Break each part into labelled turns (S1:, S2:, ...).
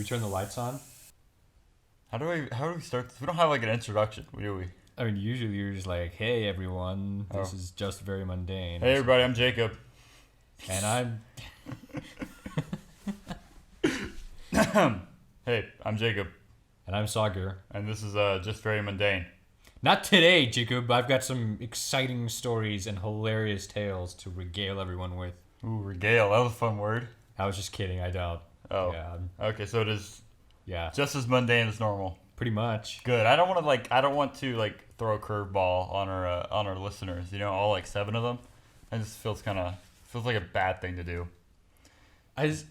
S1: we turn the lights on?
S2: How do we start this? We don't have like an introduction, do we?
S1: I mean, usually you're just like, "Hey everyone, this
S2: Oh.
S1: is Just Very Mundane."
S2: Hey everybody, I'm Jacob.
S1: And I'm
S2: Hey, I'm Jacob,
S1: and I'm Sagar.
S2: and this is Just Very Mundane.
S1: Not today, Jacob. I've got some exciting stories and hilarious tales to regale everyone with.
S2: Ooh, regale, that was a fun word.
S1: I was just kidding. I don't.
S2: Oh,
S1: Yeah.
S2: okay, so it is
S1: Yeah.
S2: just as mundane as normal.
S1: Pretty much.
S2: Good. I don't want to throw a curveball on our listeners. You know, all like 7 of them. It just feels like a bad thing to do.
S1: I just.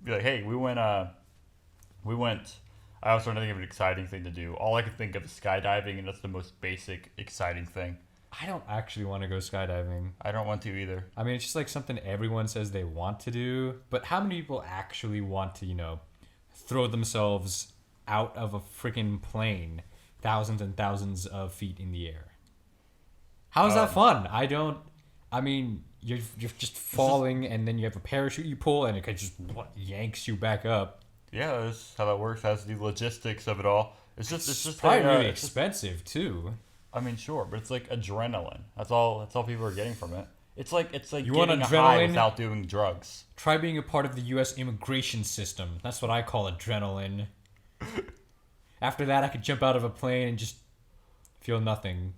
S2: Be like, hey, we went. I was trying to think of an exciting thing to do. All I could think of is skydiving, and that's the most basic, exciting thing.
S1: I don't actually want to go skydiving.
S2: I don't want to either.
S1: I mean, it's just like something everyone says they want to do, but how many people actually want to, throw themselves out of a freaking plane thousands and thousands of feet in the air? How is that fun? I mean, you're just falling, and then you have a parachute you pull, and it just yanks you back up.
S2: Yeah, that's how that works. That's the logistics of it all. It's just
S1: Probably
S2: a,
S1: really expensive too.
S2: I mean, sure, but it's like adrenaline. That's all people are getting from it. It's like
S1: You want
S2: getting a high
S1: adrenaline?
S2: without doing drugs.
S1: Try being a part of the U.S. immigration system. That's what I call adrenaline. After that, I could jump out of a plane and just feel nothing.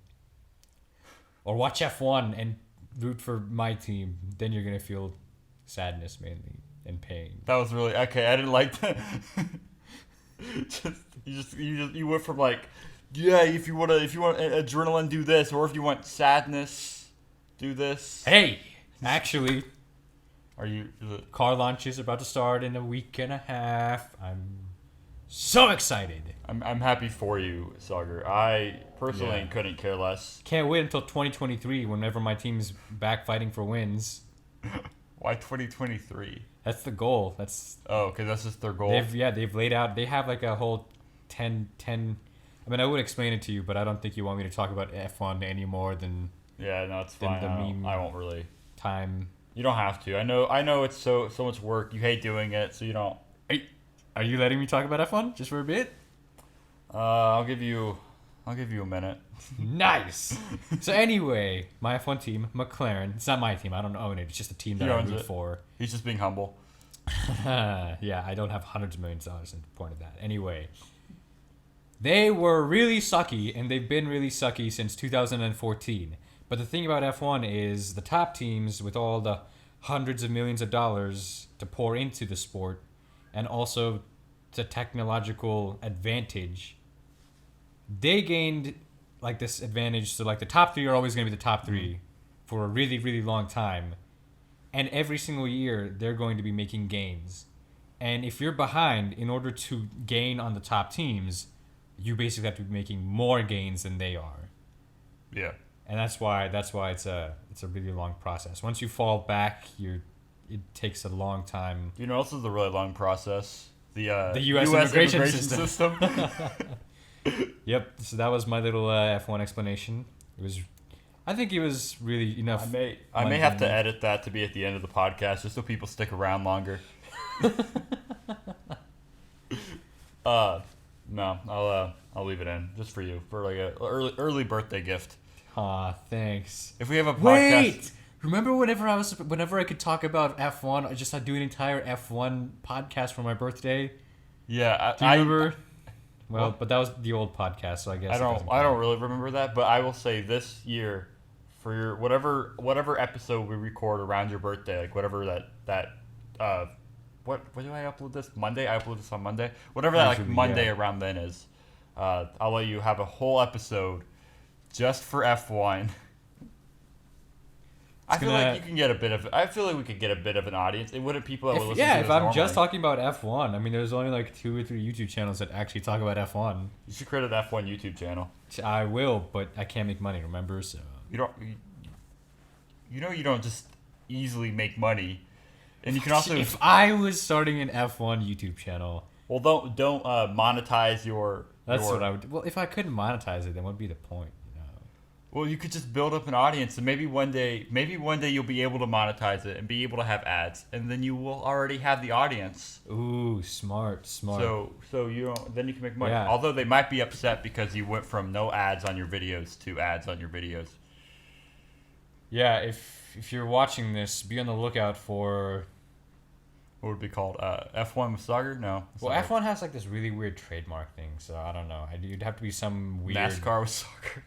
S1: Or watch F1 and root for my team. Then you're gonna feel sadness mainly and pain.
S2: That was really okay. I didn't like that. You went from like, yeah, if you want adrenaline, do this, or if you want sadness, do this.
S1: Hey, actually,
S2: Are you? Is it,
S1: car launch is about to start in a week and a half. I'm so excited.
S2: I'm happy for you, Sagar. I personally
S1: Yeah.
S2: couldn't care less.
S1: Can't wait until 2023 whenever my team's back fighting for wins.
S2: Why 2023?
S1: That's the goal. That's
S2: Oh, okay, that's just their goal.
S1: they've laid out. They have like a whole 10. I mean, I would explain it to you, but I don't think you want me to talk about F1 any more than
S2: Yeah, no, it's
S1: Then
S2: fine.
S1: the
S2: I
S1: meme-
S2: won't really.
S1: time.
S2: You don't have to. I know it's so much work. You hate doing it, so you don't.
S1: Are you letting me talk about F1 just for a bit?
S2: I'll give you a minute.
S1: Nice. So anyway, my F1 team, McLaren. It's not my team. I don't own it. It's just a team that
S2: He
S1: I
S2: owns
S1: root
S2: it.
S1: for.
S2: He's just being humble.
S1: Yeah, I don't have hundreds of millions of dollars in the point of that. Anyway, they were really sucky, and they've been really sucky since 2014. But the thing about F1 is the top teams, with all the hundreds of millions of dollars to pour into the sport, and also the technological advantage, they gained like this advantage. So like the top 3 are always going to be the top 3 for a really, really long time. And every single year, they're going to be making gains. And if you're behind, in order to gain on the top teams, you basically have to be making more gains than they are.
S2: Yeah.
S1: And that's why it's a really long process. Once you fall back, it takes a long time.
S2: You know, this is a really long process. The
S1: US immigration
S2: system.
S1: Yep. So that was my little F1 explanation. I think it was really enough.
S2: I may have to edit that to be at the end of the podcast just so people stick around longer. No, I'll leave it in just for you for like a early birthday gift.
S1: Aw, thanks.
S2: If we have a podcast,
S1: Wait! Remember whenever I could talk about F1, I'd do an entire F1 podcast for my birthday?
S2: yeah,
S1: Do you remember? Well,
S2: What?
S1: but that was the old podcast, so I guess
S2: I
S1: it
S2: don't
S1: doesn't
S2: I
S1: count.
S2: don't really remember that, but I will say this year for your whatever episode we record around your birthday, like whatever that what do I upload this Monday? I upload this on Monday. Whatever that like
S1: Usually,
S2: Monday
S1: yeah.
S2: around then is, I'll let you have a whole episode just for F1. I feel like you can get a bit of. I feel like we could get a bit of an audience. It wouldn't people that would listen to
S1: If
S2: this
S1: I'm just
S2: normally.
S1: talking about F1, I mean, there's only like 2 or 3 YouTube channels that actually talk about F1.
S2: You should create an F1 YouTube channel.
S1: I will, but I can't make money, remember? So
S2: You don't. You don't just easily make money, and you can also.
S1: if I was starting an F1 YouTube channel,
S2: Well, don't monetize your.
S1: that's
S2: your,
S1: what I would. Well, if I couldn't monetize it, then what'd be the point?
S2: Well, you could just build up an audience, and maybe one day you'll be able to monetize it and be able to have ads, and then you will already have the audience.
S1: Ooh, smart.
S2: So you don't, then you can make money.
S1: Yeah.
S2: Although they might be upset because you went from no ads on your videos to ads on your videos.
S1: Yeah, if you're watching this, be on the lookout for.
S2: What would it be called? F1 with Sagar? No.
S1: Well, F1 has like this really weird trademark thing, so I don't know. You'd have to be some weird
S2: NASCAR with Sagar.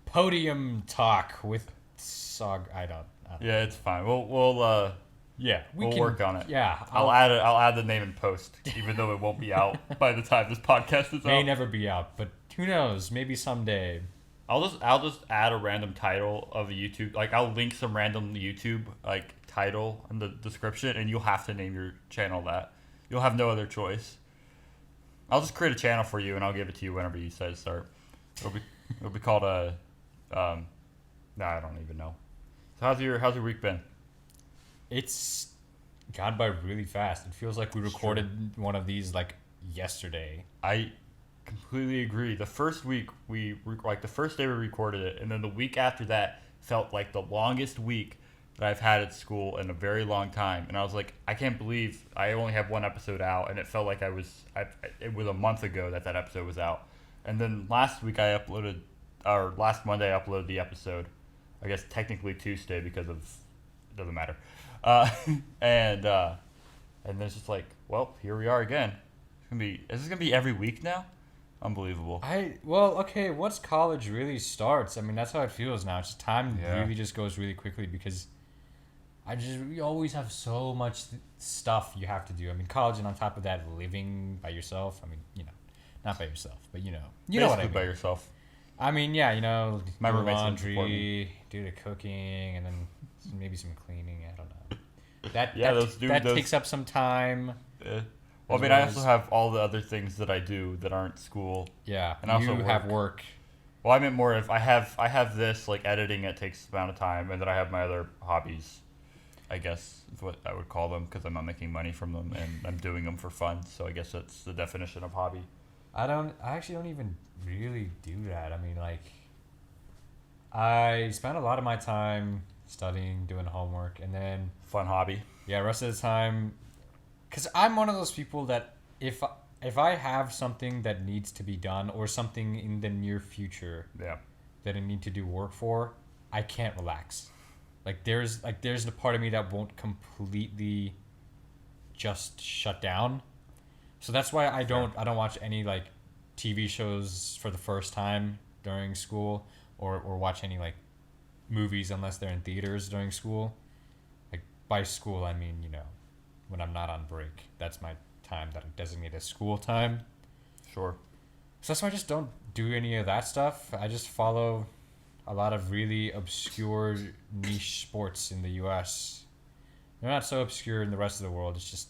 S1: podium talk with Sog. I don't
S2: Yeah, it's fine. We'll
S1: Yeah,
S2: we'll work on it.
S1: Yeah,
S2: I'll add the name in post, even though it won't be out by the time this podcast is
S1: may
S2: out.
S1: never be out, but who knows? Maybe someday.
S2: I'll just add a random title of a YouTube, like I'll link some random YouTube like title in the description, and you'll have to name your channel that. You'll have no other choice. I'll just create a channel for you, and I'll give it to you whenever you decide to start. It'll be called a, I don't even know. So how's your week been?
S1: It's gone by really fast. It feels like we recorded one of these like yesterday.
S2: I completely agree. The first week the first day we recorded it, and then the week after that felt like the longest week that I've had at school in a very long time. And I was like, I can't believe I only have one episode out, and it felt like it was a month ago that episode was out. And then last week last Monday I uploaded the episode. I guess technically Tuesday because of it doesn't matter. And then it's just like, well, here we are again. Is this gonna be every week now? Unbelievable.
S1: Okay, once college really starts, I mean that's how it feels now. It's just time really just goes really quickly because we always have so much stuff you have to do. I mean college, and on top of that, living by yourself. I mean, not by yourself, but you know what I mean.
S2: By yourself.
S1: I mean, yeah,
S2: My
S1: do
S2: roommate's
S1: laundry, do the cooking, and then maybe some cleaning. I don't know. That takes up some time.
S2: Well, I mean, I also have all the other things that I do that aren't school.
S1: Yeah,
S2: and I also
S1: have work.
S2: Well, I meant more if I have this like editing. It takes a amount of time, and then I have my other hobbies. I guess is what I would call them because I'm not making money from them, and I'm doing them for fun. So I guess that's the definition of hobby.
S1: I actually don't even really do that. I mean, like, I spend a lot of my time studying, doing homework, and then
S2: Fun hobby.
S1: yeah, rest of the time, because I'm one of those people that if I have something that needs to be done or something in the near future
S2: Yeah.
S1: that I need to do work for, I can't relax. Like there's the part of me that won't completely just shut down. So that's why I don't watch any like TV shows for the first time during school or watch any like movies unless they're in theaters during school. Like by school I mean, when I'm not on break. That's my time that I designate as school time.
S2: Sure.
S1: So that's why I just don't do any of that stuff. I just follow a lot of really obscure niche sports in the US. They're not so obscure in the rest of the world. It's just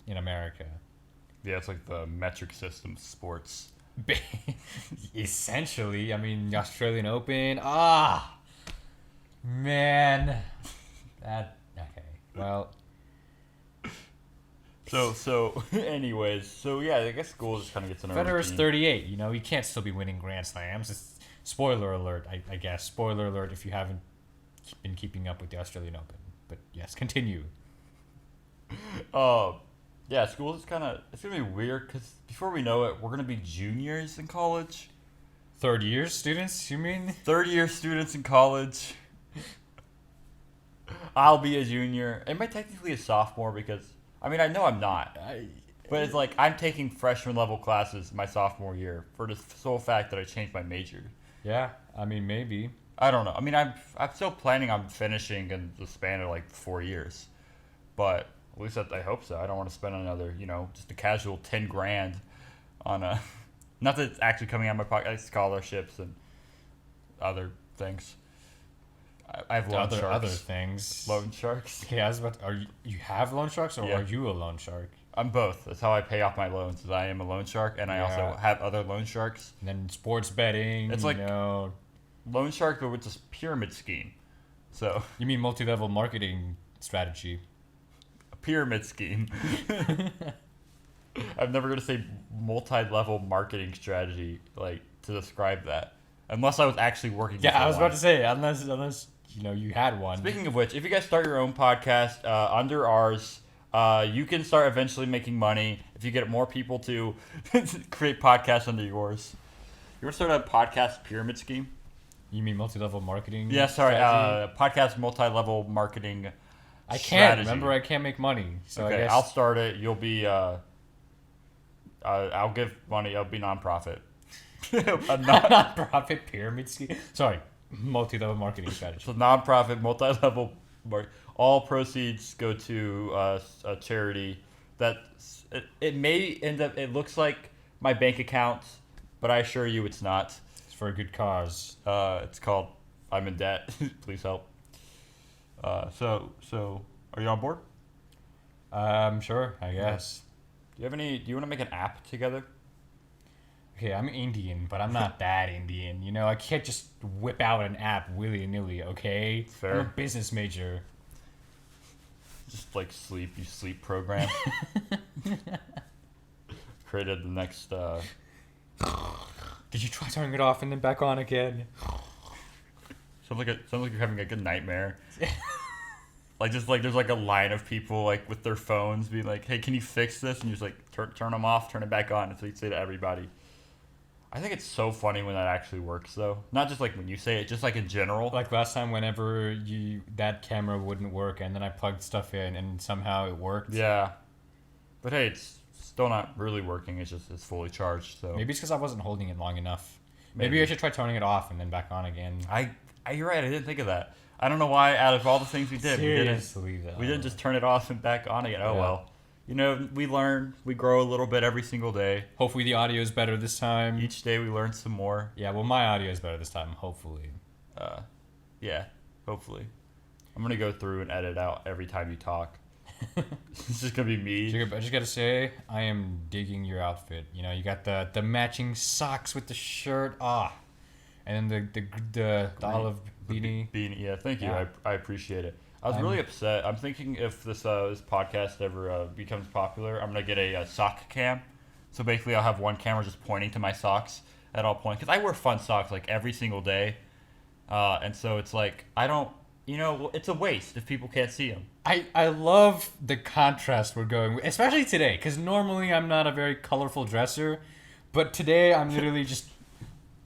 S1: in America.
S2: Yeah, it's like the metric system of sports.
S1: Essentially, I mean, the Australian Open. Man. Okay. Well.
S2: So anyways, yeah, I guess school just kind of gets in a
S1: Federer's
S2: routine.
S1: 38. He can't still be winning Grand Slams. Spoiler alert, I guess. Spoiler alert if you haven't been keeping up with the Australian Open. But yes, continue.
S2: Yeah, school is it's gonna be weird because before we know it, we're gonna be juniors in college.
S1: Third year students, you mean?
S2: Third year students in college. I'll be a junior. Am I technically a sophomore? Because I mean, I know I'm not. But it's like I'm taking freshman level classes my sophomore year for the sole fact that I changed my major.
S1: Yeah, I mean maybe.
S2: I don't know. I mean, I'm still planning on finishing in the span of like 4 years, but at least I hope so. I don't want to spend another, just a casual $10,000 on a, not that it's actually coming out of my pocket, like scholarships and other things. I have loan sharks.
S1: Other things.
S2: Loan sharks.
S1: Yeah, you have loan sharks or
S2: Yeah.
S1: are you a loan shark?
S2: I'm both. That's how I pay off my loans. Is I am a loan shark, and I also have other loan sharks.
S1: And then sports betting.
S2: It's like loan shark, but with this pyramid scheme. So
S1: you mean multi-level marketing strategy?
S2: A pyramid scheme. I'm never gonna say multi-level marketing strategy like to describe that. unless I was actually working.
S1: Yeah,
S2: for
S1: I was
S2: one.
S1: about to say unless you had one.
S2: Speaking of which, if you guys start your own podcast under ours, you can start eventually making money if you get more people to create podcasts under yours. You want to start a podcast pyramid scheme?
S1: You mean multi-level marketing?
S2: Yeah, sorry.
S1: strategy?
S2: Podcast multi-level marketing.
S1: I can't
S2: strategy.
S1: remember. I can't make money, so
S2: Okay,
S1: I guess
S2: I'll start it. You'll be. I'll give money. I'll be nonprofit.
S1: non-profit pyramid scheme. Sorry, multi-level marketing strategy.
S2: So nonprofit multi-level. All proceeds go to a charity. That it may end up. It looks like my bank account, but I assure you it's not.
S1: It's for a good cause.
S2: It's called I'm in debt. Please help. So are you on board?
S1: Sure, I guess.
S2: Do you want to make an app together?
S1: Okay, I'm Indian, but I'm not that Indian. I can't just whip out an app willy-nilly, okay?
S2: Fair.
S1: I'm a business major.
S2: Just like you sleep program. Created the next.
S1: Did you try turning it off and then back on again?
S2: Sounds like you're having a good nightmare. There's like a line of people like with their phones being like, "Hey, can you fix this?" And you're just like, turn them off, turn it back on. That's what you say to everybody. I think it's so funny when that actually works, though. Not just like when you say it, just like in general.
S1: Like last time, whenever that camera wouldn't work, and then I plugged stuff in, and somehow it worked.
S2: Yeah, but hey, it's still not really working. It's fully charged. So
S1: maybe it's because I wasn't holding it long enough. Maybe I should try turning it off and then back on again.
S2: You're right. I didn't think of that. I don't know why. Out of all the things we did,
S1: Seriously,
S2: we didn't just turn it off and back on again. Oh
S1: Yeah.
S2: well. We learn. We grow a little bit every single day.
S1: Hopefully the audio is better this time.
S2: Each day we learn some more.
S1: Yeah, well, my audio is better this time, hopefully.
S2: Yeah, hopefully. I'm gonna go through and edit out every time you talk. It's just gonna be me.
S1: I just gotta say, I am digging your outfit. You got the matching socks with the shirt. And then the olive beanie.
S2: Yeah, thank you.
S1: Yeah.
S2: I appreciate it. I was really upset. I'm thinking if this podcast ever becomes popular, I'm gonna get a sock cam. So basically, I'll have one camera just pointing to my socks at all points because I wear fun socks like every single day, and so it's like I don't. It's a waste if people can't see them.
S1: I love the contrast we're going with, especially today, because normally I'm not a very colorful dresser, but today I'm literally just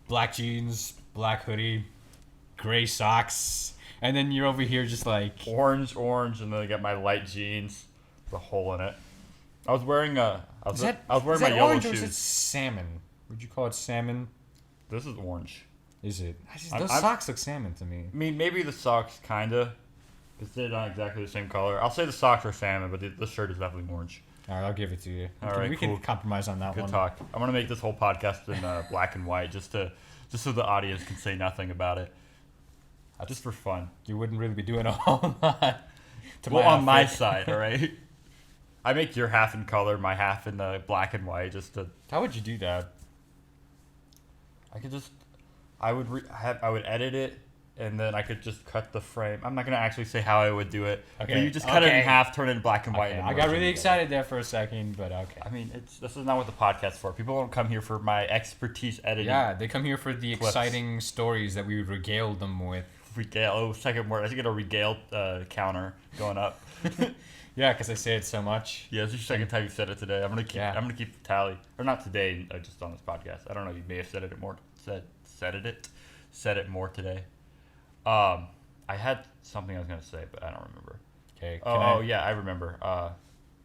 S1: black jeans, black hoodie, gray socks, and then you're over here just like
S2: orange, and then I got my light jeans, with a hole in it. I was wearing I was wearing my yellow
S1: orange or is it
S2: shoes.
S1: salmon? Would you call it salmon?
S2: This is orange.
S1: Is it? Those socks look salmon to me.
S2: I mean, maybe the socks kinda, because they're not exactly the same color. I'll say the socks are salmon, but the shirt is definitely orange.
S1: All right, I'll give it to you.
S2: We
S1: can compromise on that
S2: Good
S1: one.
S2: talk. I'm gonna make this whole podcast in black and white, just so the audience can say nothing about it. Just for fun.
S1: You wouldn't really be doing a whole lot.
S2: On my side, all right. I make your half in color, my half in black and white, just to.
S1: How would you do that?
S2: I would edit it, and then I could just cut the frame. I'm not gonna actually say how I would do it.
S1: Okay.
S2: But you just cut it in half, turn it in black and white.
S1: Okay. I got really excited there for a second, but okay.
S2: I mean, this is not what the podcast's for. People don't come here for my expertise editing.
S1: Yeah, they come here for the
S2: clips.
S1: Exciting stories that we regale them with.
S2: Regale. Oh, second word. I should get a regale counter going up.
S1: Yeah, because I say it so much.
S2: Yeah, this is the second time you said it today. I'm gonna keep the tally, or not today. Just on this podcast. I don't know. You may have said it more. Said it more today. I had something I was gonna say, but I don't remember.
S1: Okay.
S2: Yeah, I remember.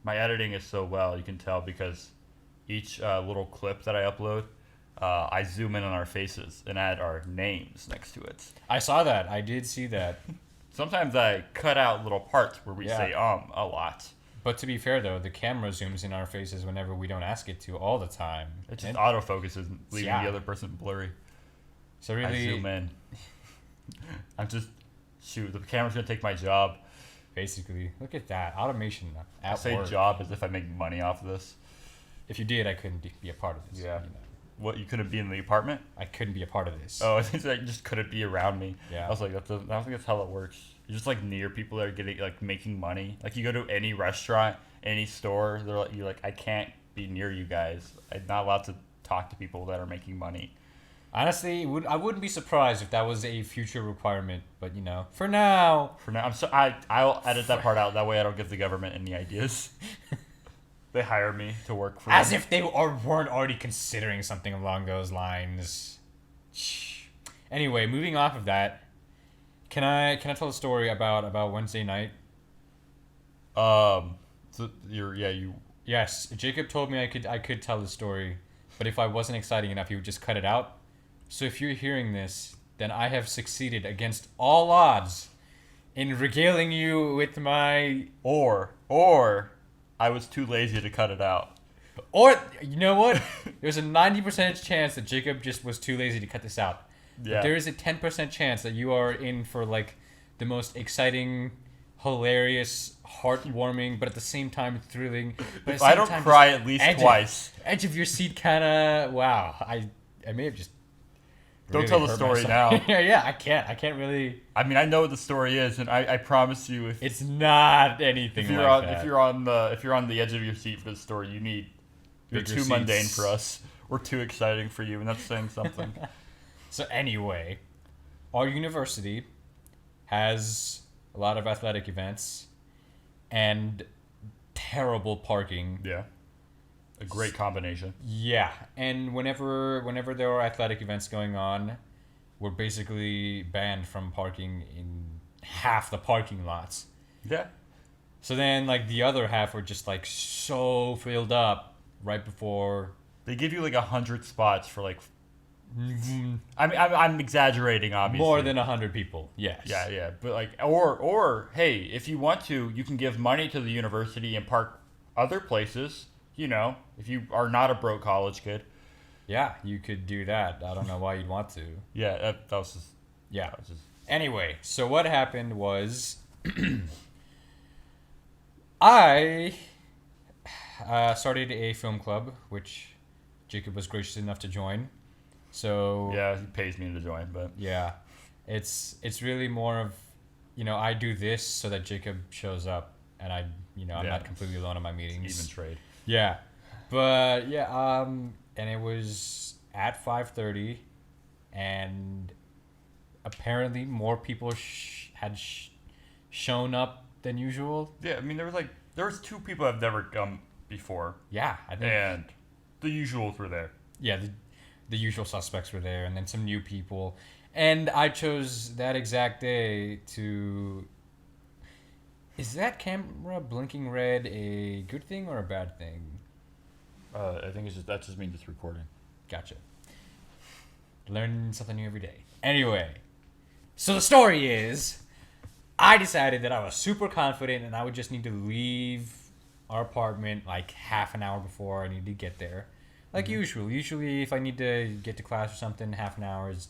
S2: My editing is so well, you can tell because each little clip that I upload, I zoom in on our faces and add our names next to it.
S1: I saw that. I did see that.
S2: Sometimes I cut out little parts where we say a lot.
S1: But to be fair, though, the camera zooms in our faces whenever we don't ask it to all the time.
S2: It just autofocuses, leaving the other person blurry.
S1: So really,
S2: I zoom in. The camera's going to take my job.
S1: Basically, look at that. Automation at
S2: I say
S1: work.
S2: job as if I make money off of this.
S1: If you did, I couldn't be a part of this.
S2: Yeah. What, you couldn't be in the apartment?
S1: I couldn't be a part of this.
S2: Oh, I think I just couldn't be around me.
S1: Yeah.
S2: I was like, I don't think that's how it works. You're just like near people that are getting making money. Like you go to any restaurant, any store, you're like, I can't be near you guys. I'm not allowed to talk to people that are making money.
S1: Honestly, I wouldn't be surprised if that was a future requirement. But for now,
S2: I'll edit that part out. That way I don't give the government any ideas. They hire me to work for
S1: as
S2: them.
S1: if they weren't already considering something along those lines. Anyway, moving off of that, can I tell a story about Wednesday night?
S2: So you.
S1: Yes, Jacob told me I could tell the story, but if I wasn't exciting enough, he would just cut it out. So if you're hearing this, then I have succeeded against all odds in regaling you with my...
S2: Or I was too lazy to cut it out.
S1: Or, you know what? There's a 90% chance that Jacob just was too lazy to cut this out.
S2: Yeah.
S1: There is a 10% chance that you are in for like the most exciting, hilarious, heartwarming, but at the same time thrilling. But
S2: If I don't cry at least twice.
S1: Edge of your seat kind of... Wow. I may have just...
S2: Don't
S1: really
S2: tell the
S1: hurt
S2: story
S1: myself.
S2: now.
S1: Yeah, I can't really...
S2: I mean, I know what the story is, and I promise you,
S1: It's not anything
S2: if you're
S1: like
S2: on
S1: that.
S2: if you're on the edge of your seat for the story, you're
S1: Bigger
S2: too mundane
S1: seats.
S2: for us. We're too exciting for you, and that's saying something.
S1: So anyway, our university has a lot of athletic events and terrible parking.
S2: Yeah, a great combination.
S1: Yeah, and whenever there are athletic events going on, we're basically banned from parking in half the parking lots.
S2: Yeah,
S1: So then, like, the other half were just like so filled up right before.
S2: they give you like 100 spots for like. I mean, I'm exaggerating, obviously.
S1: More than 100 people. Yes.
S2: Yeah, but like, or hey, if you want to, you can give money to the university and park other places. If you are not a broke college kid.
S1: Yeah, you could do that. I don't know why you'd want to.
S2: Yeah, that was just.
S1: Yeah.
S2: That was just
S1: Anyway, so what happened was I started a film club, which Jacob was gracious enough to join. So
S2: yeah, he pays me to join, but
S1: yeah, it's really more of, I do this so that Jacob shows up, and I'm
S2: Yeah.
S1: not completely alone in my meetings.
S2: even trade.
S1: Yeah, but yeah, and it was at 5:30, and apparently more people had shown up than usual.
S2: Yeah, I mean, there was two people I've never come before,
S1: Yeah, I think.
S2: and the usuals were there.
S1: Yeah, the usual suspects were there, and then some new people. And I chose that exact day to... Is that camera blinking red a good thing or a bad thing?
S2: I think that just means it's recording.
S1: Gotcha. Learn something new every day. Anyway, so the story is, I decided that I was super confident and I would just need to leave our apartment like half an hour before I need to get there. Like usual. Usually if I need to get to class or something, half an hour is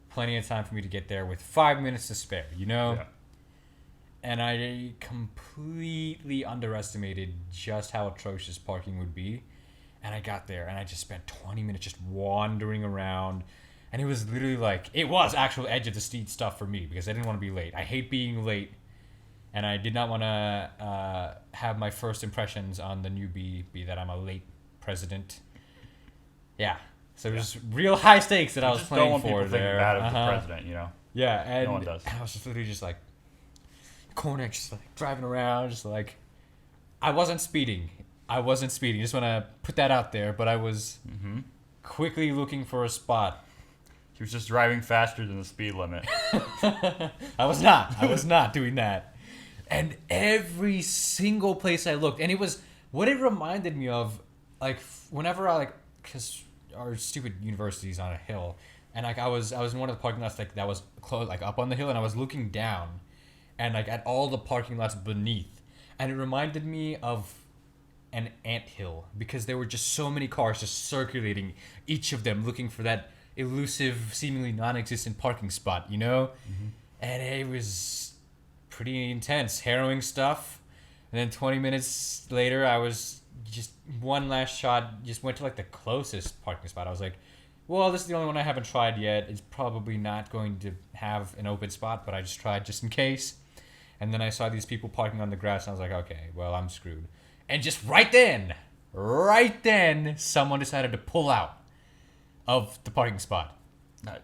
S1: plenty of time for me to get there with 5 minutes to spare,
S2: Yeah.
S1: And I completely underestimated just how atrocious parking would be. And I got there and I just spent 20 minutes just wandering around. And it was literally like, it was actual edge of the seat stuff for me because I didn't want to be late. I hate being late. And I did not want to have my first impressions on the newbie be that I'm a late president. Yeah. So it was real high stakes that I was
S2: Just
S1: playing
S2: don't want
S1: for
S2: people
S1: there.
S2: thinking bad of the president,
S1: Yeah, and
S2: No one does.
S1: I was just literally just like corner, just like driving around, just like I wasn't speeding. Just want to put that out there, but I was quickly looking for a spot.
S2: He was just driving faster than the speed limit.
S1: I was not doing that. And every single place I looked, and it was what it reminded me of, like whenever I because our stupid university's on a hill, and like I was in one of the parking lots like that was close, like up on the hill, and I was looking down, and like at all the parking lots beneath, and it reminded me of an anthill because there were just so many cars just circulating, each of them looking for that elusive, seemingly non-existent parking spot, And it was pretty intense, harrowing stuff. And then 20 minutes later, I was just one last shot, just went to like the closest parking spot. I was like, well, this is the only one I haven't tried yet. It's probably not going to have an open spot, but I just tried just in case. And then I saw these people parking on the grass, and I was like, okay, well, I'm screwed. And just right then, someone decided to pull out of the parking spot.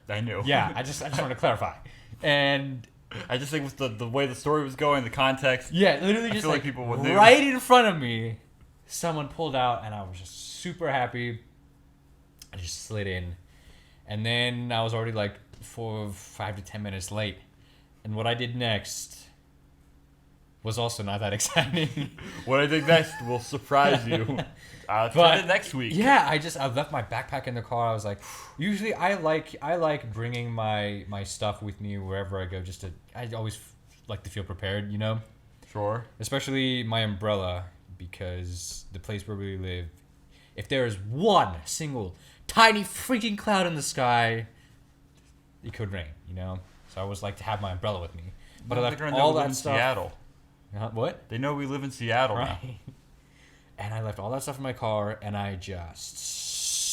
S2: I knew.
S1: Yeah, I just want to clarify. And
S2: I just think with the way the story was going, the context.
S1: yeah, literally
S2: I
S1: just
S2: feel
S1: like
S2: people would know.
S1: right in front of me, someone pulled out, and I was just super happy. I just slid in, and then I was already like 5 to 10 minutes late. And what I did next was also not that exciting.
S2: What I think next will surprise you. Tune in next week.
S1: Yeah, I left my backpack in the car. I was like, usually I like bringing my stuff with me wherever I go. I always like to feel prepared, you know.
S2: Sure.
S1: Especially my umbrella, because the place where we live, if there is one single tiny freaking cloud in the sky, it could rain, you know. So I always like to have my umbrella with me. But I left all that stuff.
S2: Seattle.
S1: What?
S2: They know we live in Seattle now.
S1: Right. And I left all that stuff in my car, and I just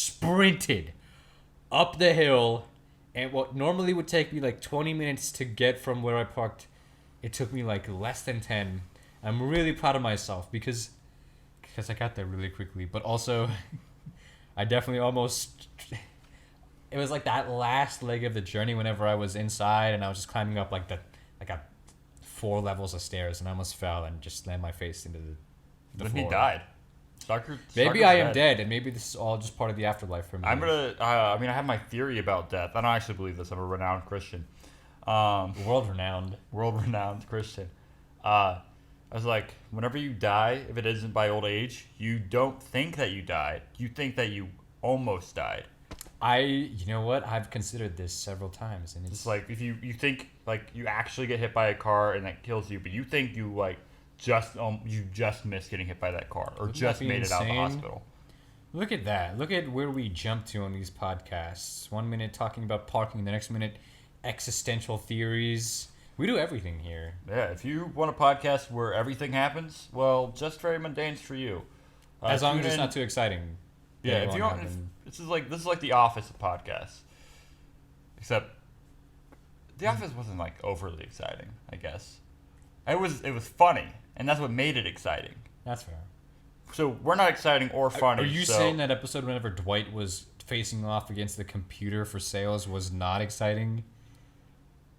S1: sprinted up the hill. And what normally would take me like 20 minutes to get from where I parked, it took me like less than 10. I'm really proud of myself because I got there really quickly. But also, I definitely almost... It was like that last leg of the journey whenever I was inside, and I was just climbing up like 4 levels of stairs, and I almost fell and just slammed my face into the
S2: Then
S1: floor.
S2: he died.
S1: Maybe I am dead, and maybe this is all just part of the afterlife for me.
S2: I'm gonna. I mean, I have my theory about death. I don't actually believe this. I'm a renowned Christian.
S1: World-renowned
S2: Christian. I was like, whenever you die, if it isn't by old age, you don't think that you died. You think that you almost died.
S1: You know what? I've considered this several times, and
S2: It's like if you think like you actually get hit by a car and that kills you, but you think you like you just missed getting hit by that car or just made it out of the hospital.
S1: Look at that. Look at where we jump to on these podcasts. 1 minute talking about parking, the next minute existential theories. We do everything here.
S2: Yeah, if you want a podcast where everything happens, well, Just Very Mundane's for you.
S1: As long as it's not too exciting.
S2: Yeah, if you don't, this is like the Office of podcasts. Except the Office wasn't like overly exciting, I guess. It was funny, and that's what made it exciting.
S1: That's fair.
S2: So we're not exciting or funny.
S1: Are you saying that episode whenever Dwight was facing off against the computer for sales was not exciting?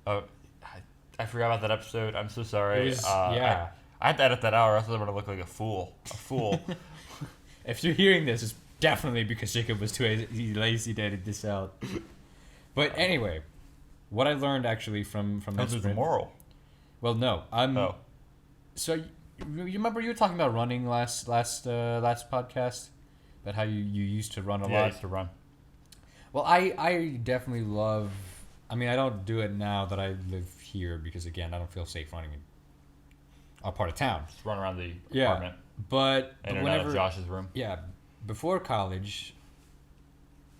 S2: I forgot about that episode. I'm so sorry.
S1: It was, yeah.
S2: I had to edit that out, or else I'm gonna look like a fool.
S1: If you're hearing this, it's definitely because Jacob was too lazy to edit this out. But anyway, what I learned actually from that
S2: There's a moral.
S1: Well, no. So you remember you were talking about running last podcast, about how you used to run a lot.
S2: Yeah, I used to run.
S1: Well, I definitely love. I mean, I don't do it now that I live here because again, I don't feel safe running in our part of town.
S2: Just run around the
S1: Yeah,
S2: apartment.
S1: but
S2: And
S1: whenever
S2: out of Josh's room.
S1: Yeah, before college,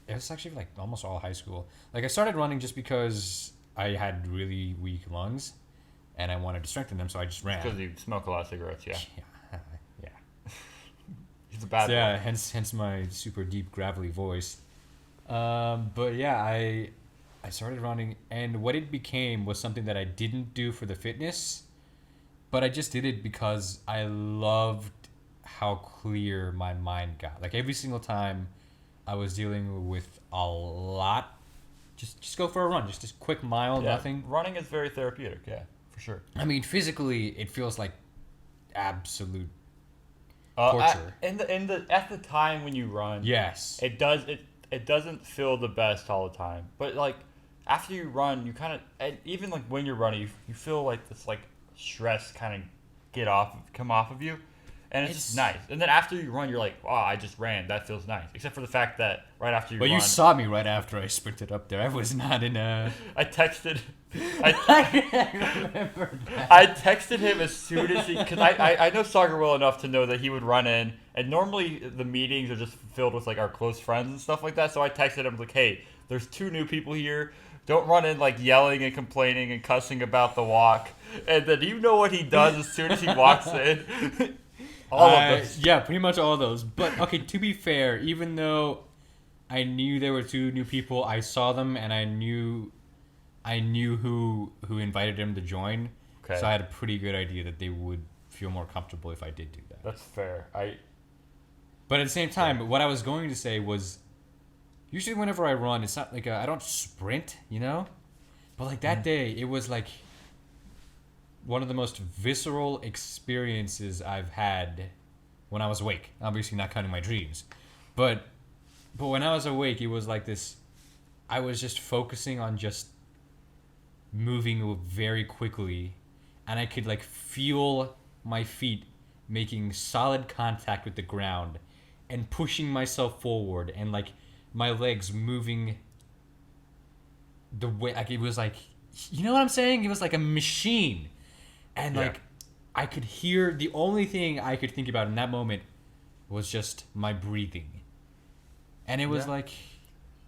S1: it was actually like almost all high school. Like I started running just because I had really weak lungs, and I wanted to strengthen them, so I just ran.
S2: Because you smoke a lot of cigarettes, yeah.
S1: Yeah.
S2: He's a bad
S1: Yeah,
S2: boy.
S1: hence my super deep gravelly voice. But yeah, I started running, and what it became was something that I didn't do for the fitness, but I just did it because I loved how clear my mind got. Like every single time I was dealing with a lot, just go for a run, just a quick mile, nothing.
S2: Running is very therapeutic, yeah, for sure.
S1: I mean, physically, it feels like absolute torture.
S2: At the time when you run,
S1: Yes.
S2: it doesn't feel the best all the time. But like after you run, you kind of even like when you're running, you feel like this like stress kind of come off of you, and it's just nice. And then after you run, you're like, wow, I just ran. That feels nice. Except for the fact that right after you run,
S1: you saw me right after I sprinted up there. I was not in a.
S2: I texted.
S1: I remember that.
S2: I texted him as soon as because I know Sagar well enough to know that he would run in, and normally the meetings are just filled with like our close friends and stuff like that. So I texted him like, hey, there's 2 new people here. Don't run in like yelling and complaining and cussing about the walk. And then you know what he does as soon as he walks in. All of those.
S1: Yeah, pretty much all of those. But okay, to be fair, even though I knew there were 2 new people, I saw them and I knew who invited him to join.
S2: Okay.
S1: So I had a pretty good idea that they would feel more comfortable if I did do that.
S2: That's fair.
S1: But at the same time, what I was going to say was usually whenever I run, it's not like I don't sprint, But like that day, it was like one of the most visceral experiences I've had when I was awake. Obviously not counting my dreams. But when I was awake, it was like this. I was just focusing on just moving very quickly, and I could like feel my feet making solid contact with the ground and pushing myself forward, and like my legs moving the way, like it was like, you know what I'm saying? It was like a machine. And like I could hear, the only thing I could think about in that moment was just my breathing. And it was like,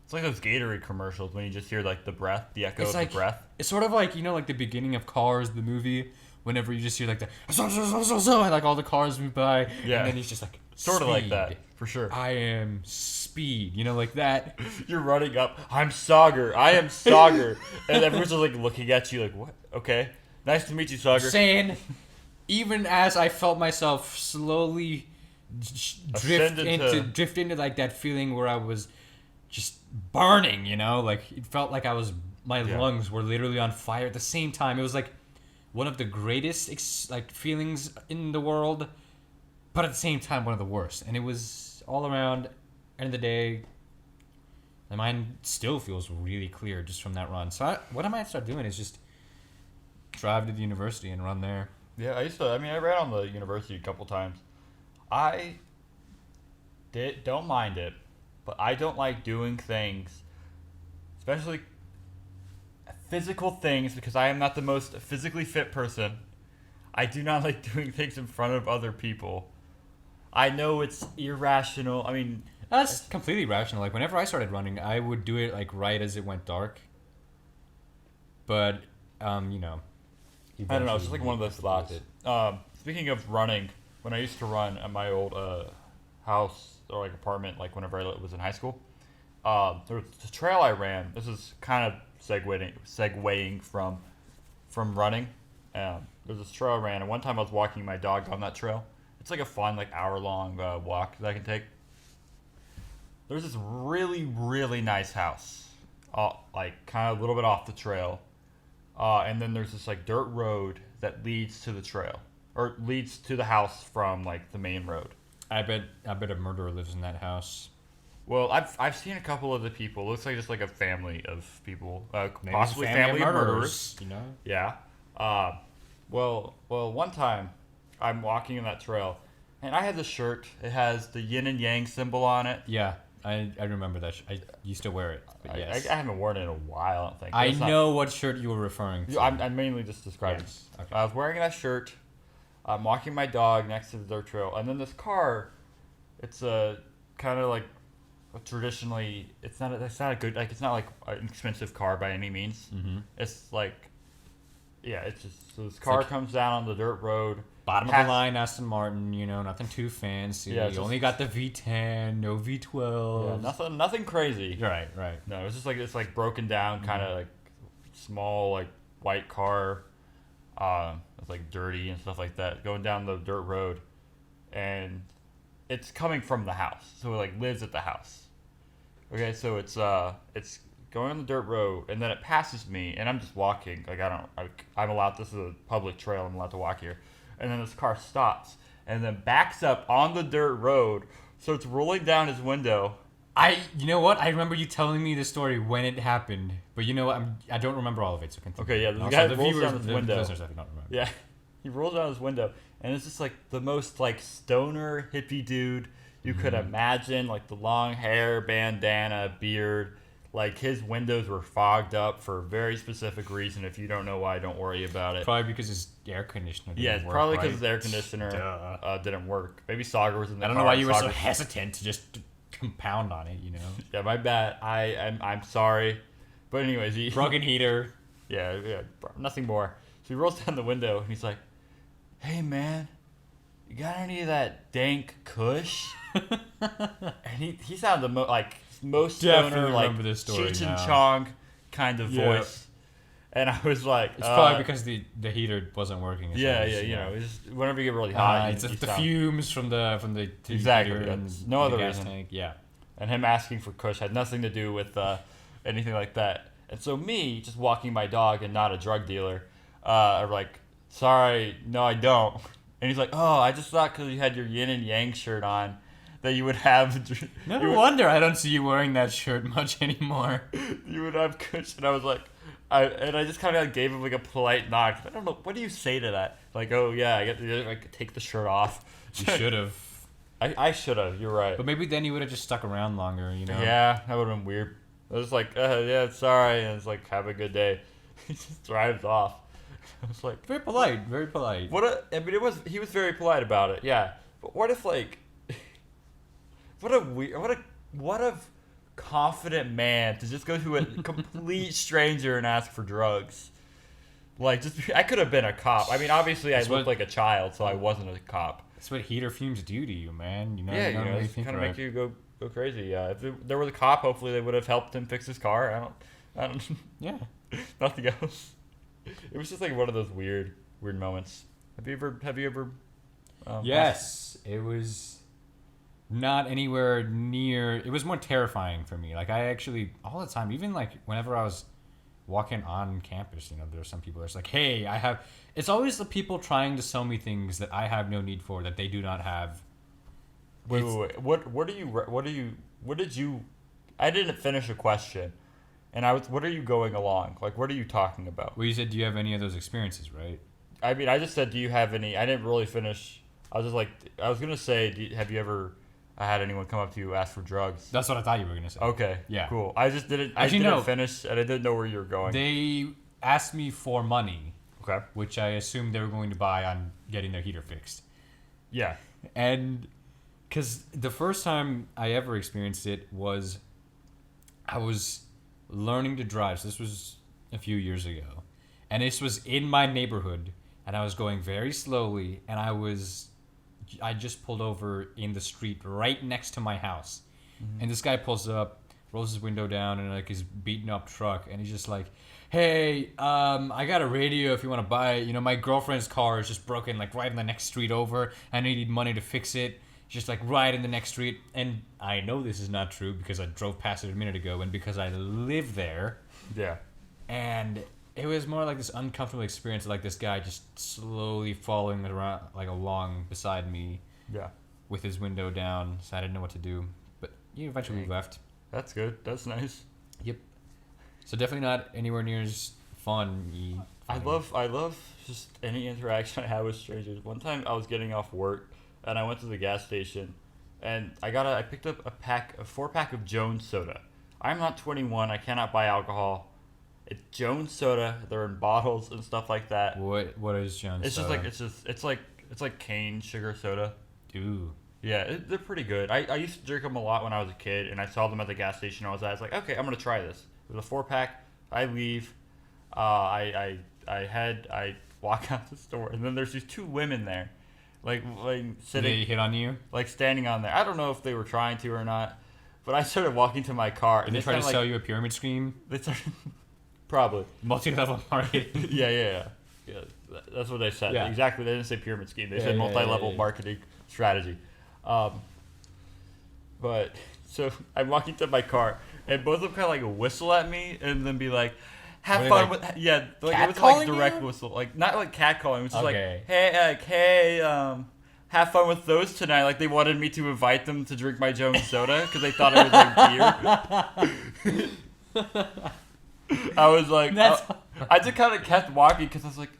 S2: it's like those Gatorade commercials when you just hear like the breath, the echo of
S1: like,
S2: the breath.
S1: It's sort of like, like the beginning of Cars, the movie, whenever you just hear like the and like all the cars move by, and then he's just like
S2: sort of like that, for sure.
S1: I am speed, like that.
S2: You're running up. I'm Sagar. I am Sagar, and everyone's just like looking at you like, what? Okay, nice to meet you, Sagar.
S1: Saying, even as I felt myself slowly drift into like that feeling where I was just burning, like it felt like my lungs were literally on fire at the same time. It was like one of the greatest feelings in the world, but at the same time one of the worst. And it was all around. End of the day, my mind still feels really clear just from that run. So what I might start doing is just drive to the university and run there.
S2: Yeah, I ran on the university a couple times. I don't mind it, but I don't like doing things, especially physical things, because I am not the most physically fit person. I do not like doing things in front of other people. I know it's irrational. I mean,
S1: that's completely rational. Like whenever I started running, I would do it like right as it went dark. But
S2: I don't know. It's just like one of those thoughts. Speaking of running, when I used to run at my old house or like apartment, like whenever I was in high school, there was a trail I ran. This is kind of segueing from running. There's this trail I ran, and one time I was walking my dog on that trail. It's like a fun like hour-long walk that I can take. There's this really, really nice house, like kind of a little bit off the trail. And then there's this like dirt road that leads to the trail, or leads to the house from like the main road.
S1: I bet a murderer lives in that house.
S2: Well, I've seen a couple of the people. It looks like just like a family of people,
S1: Maybe
S2: possibly family of murderers. Yeah. Well, one time I'm walking in that trail, and I had this shirt. It has the yin and yang symbol on it.
S1: Yeah, I remember that. I used to wear it. But yes.
S2: I haven't worn it in a while, I don't think.
S1: I know what shirt you were referring to.
S2: I'm mainly just describing.
S1: Yes. Okay.
S2: I was wearing that shirt. I'm walking my dog next to the dirt trail, and then this car. It's a kind of like traditionally. It's not a good, like it's not like an expensive car by any means.
S1: Mm-hmm.
S2: It's like, yeah, it's just so this car comes down on the dirt road.
S1: Bottom of the line Aston Martin, nothing too fancy.
S2: Yeah,
S1: you only got the V10, no V12.
S2: Yeah, nothing crazy.
S1: Right.
S2: No, it's just like it's like broken down, kind of like small like white car. It's like dirty and stuff like that, going down the dirt road, and it's coming from the house, so it like lives at the house. Okay, so it's going on the dirt road, and then it passes me, and I'm just walking. Like I'm allowed. This is a public trail. I'm allowed to walk here. And then this car stops and then backs up on the dirt road. So it's rolling down his window.
S1: You know what? I remember you telling me the story when it happened, but you know what? I don't remember all of it. So continue.
S2: Okay, yeah, the guy rolls down his window.
S1: Listeners, I don't remember.
S2: Yeah, he rolls down his window, and it's just like the most like stoner hippie dude you could imagine. Like the long hair, bandana, beard. Like his windows were fogged up for a very specific reason. If you don't know why, don't worry about it.
S1: Probably because his air conditioner didn't work.
S2: Probably because his air conditioner didn't work. Maybe Sagar was in the car.
S1: I don't know why you were so hesitant to just compound on it,
S2: Yeah, my bad. I'm sorry. But anyways,
S1: broken heater.
S2: Yeah, nothing more. So he rolls down the window and he's like, "Hey man, you got any of that dank Kush?" And he sounded most stoner, like Cheech and Chong kind of voice. And I was like,
S1: it's probably because the heater wasn't working.
S2: It's just, whenever you get really hot,
S1: it's the fumes from the
S2: exactly.
S1: Heater and
S2: no other
S1: gas
S2: reason.
S1: tank. Yeah.
S2: and him asking for Kush had nothing to do with anything like that. And so me just walking my dog and not a drug dealer, are like, sorry, no, I don't. And he's like, oh, I just thought because you had your yin and yang shirt on that you would have.
S1: No wonder I don't see you wearing that shirt much anymore.
S2: You would have Kush, and I was like, I just kind of like gave him like a polite nod. I don't know, what do you say to that? Like, oh yeah, I get to like take the shirt off.
S1: You should have.
S2: I should have. You're right.
S1: But maybe then you would have just stuck around longer. You know.
S2: Yeah, that would have been weird. I was like, yeah, sorry, and it's like, have a good day. He just drives off. I was like,
S1: Very polite. Very polite.
S2: He was very polite about it. Yeah, but what if like, what a confident man to just go to a complete stranger and ask for drugs. Like, I could have been a cop. I mean, obviously, I looked like a child, so I wasn't a cop.
S1: That's what heater fumes do to you, man. You know.
S2: Yeah,
S1: you don't really
S2: it's
S1: think
S2: kind of
S1: about
S2: make you go crazy. Yeah, if there was a cop, hopefully they would have helped him fix his car. I don't.
S1: Yeah.
S2: Nothing else. It was just like one of those weird moments. Have you ever?
S1: Yes, it was not anywhere near. It was more terrifying for me. Like, I actually all the time, even like whenever I was walking on campus, you know, there are some people that's like, hey, I have. It's always the people trying to sell me things that I have no need for, that they do not have.
S2: Wait. What did you? I didn't finish a question, and what are you going along? Like, what are you talking about?
S1: Well, you said, do you have any of those experiences, right?
S2: I mean, I just said, do you have any? I didn't really finish. I was just like, I was gonna say, have you ever had anyone come up to you ask for drugs?
S1: That's what I thought you were gonna say.
S2: Okay.
S1: Yeah.
S2: Cool. I just didn't. I
S1: Actually,
S2: didn't
S1: no.
S2: finish, and I didn't know where you were going.
S1: They asked me for money,
S2: Okay.
S1: which I assumed they were going to buy on getting their heater fixed.
S2: Yeah.
S1: And because the first time I ever experienced it was I was learning to drive. So this was a few years ago. And this was in my neighborhood. And I was going very slowly. And I just pulled over in the street right next to my house. Mm-hmm. And this guy pulls up, rolls his window down, and like his beaten up truck. And he's just like, hey, I got a radio if you want to buy it. You know, my girlfriend's car is just broken, like right in the next street over. I need money to fix it. Just like right in the next street. And I know this is not true because I drove past it a minute ago and because I live there.
S2: Yeah.
S1: And it was more like this uncomfortable experience, like this guy just slowly following around, like along beside me.
S2: Yeah.
S1: With his window down, so I didn't know what to do. But eventually we left.
S2: That's good. That's nice.
S1: Yep. So definitely not anywhere near as fun.
S2: I love just any interaction I have with strangers. One time I was getting off work and I went to the gas station and I picked up a 4-pack of Jones soda. I'm not 21. I cannot buy alcohol. It's Jones soda. They're in bottles and stuff like that.
S1: What is Jones
S2: It's
S1: soda?
S2: it's like cane sugar soda.
S1: Ooh.
S2: Yeah, they're pretty good. I used to drink them a lot when I was a kid, and I saw them at the gas station I was at. I was like, okay, I'm gonna try this. It was a 4-pack. I leave. I walk out the store, and then there's these 2 women there, like sitting.
S1: Did they hit on you?
S2: Like standing on there. I don't know if they were trying to or not, but I started walking to my car.
S1: Did they try to sell you a pyramid scheme?
S2: They started, probably.
S1: Multi-level marketing.
S2: Yeah. That's what they said.
S1: Yeah.
S2: Exactly. They didn't say pyramid scheme. They said multi-level marketing strategy. But so I'm walking to my car, and both of them kind of like whistle at me, and then be like, "Have fun with." Yeah, like it was like direct whistle, like not like catcalling. It was just like, "Hey, have fun with those tonight." Like they wanted me to invite them to drink my Jones soda because they thought it was like beer. I was like, I just kind of kept walking because I was like,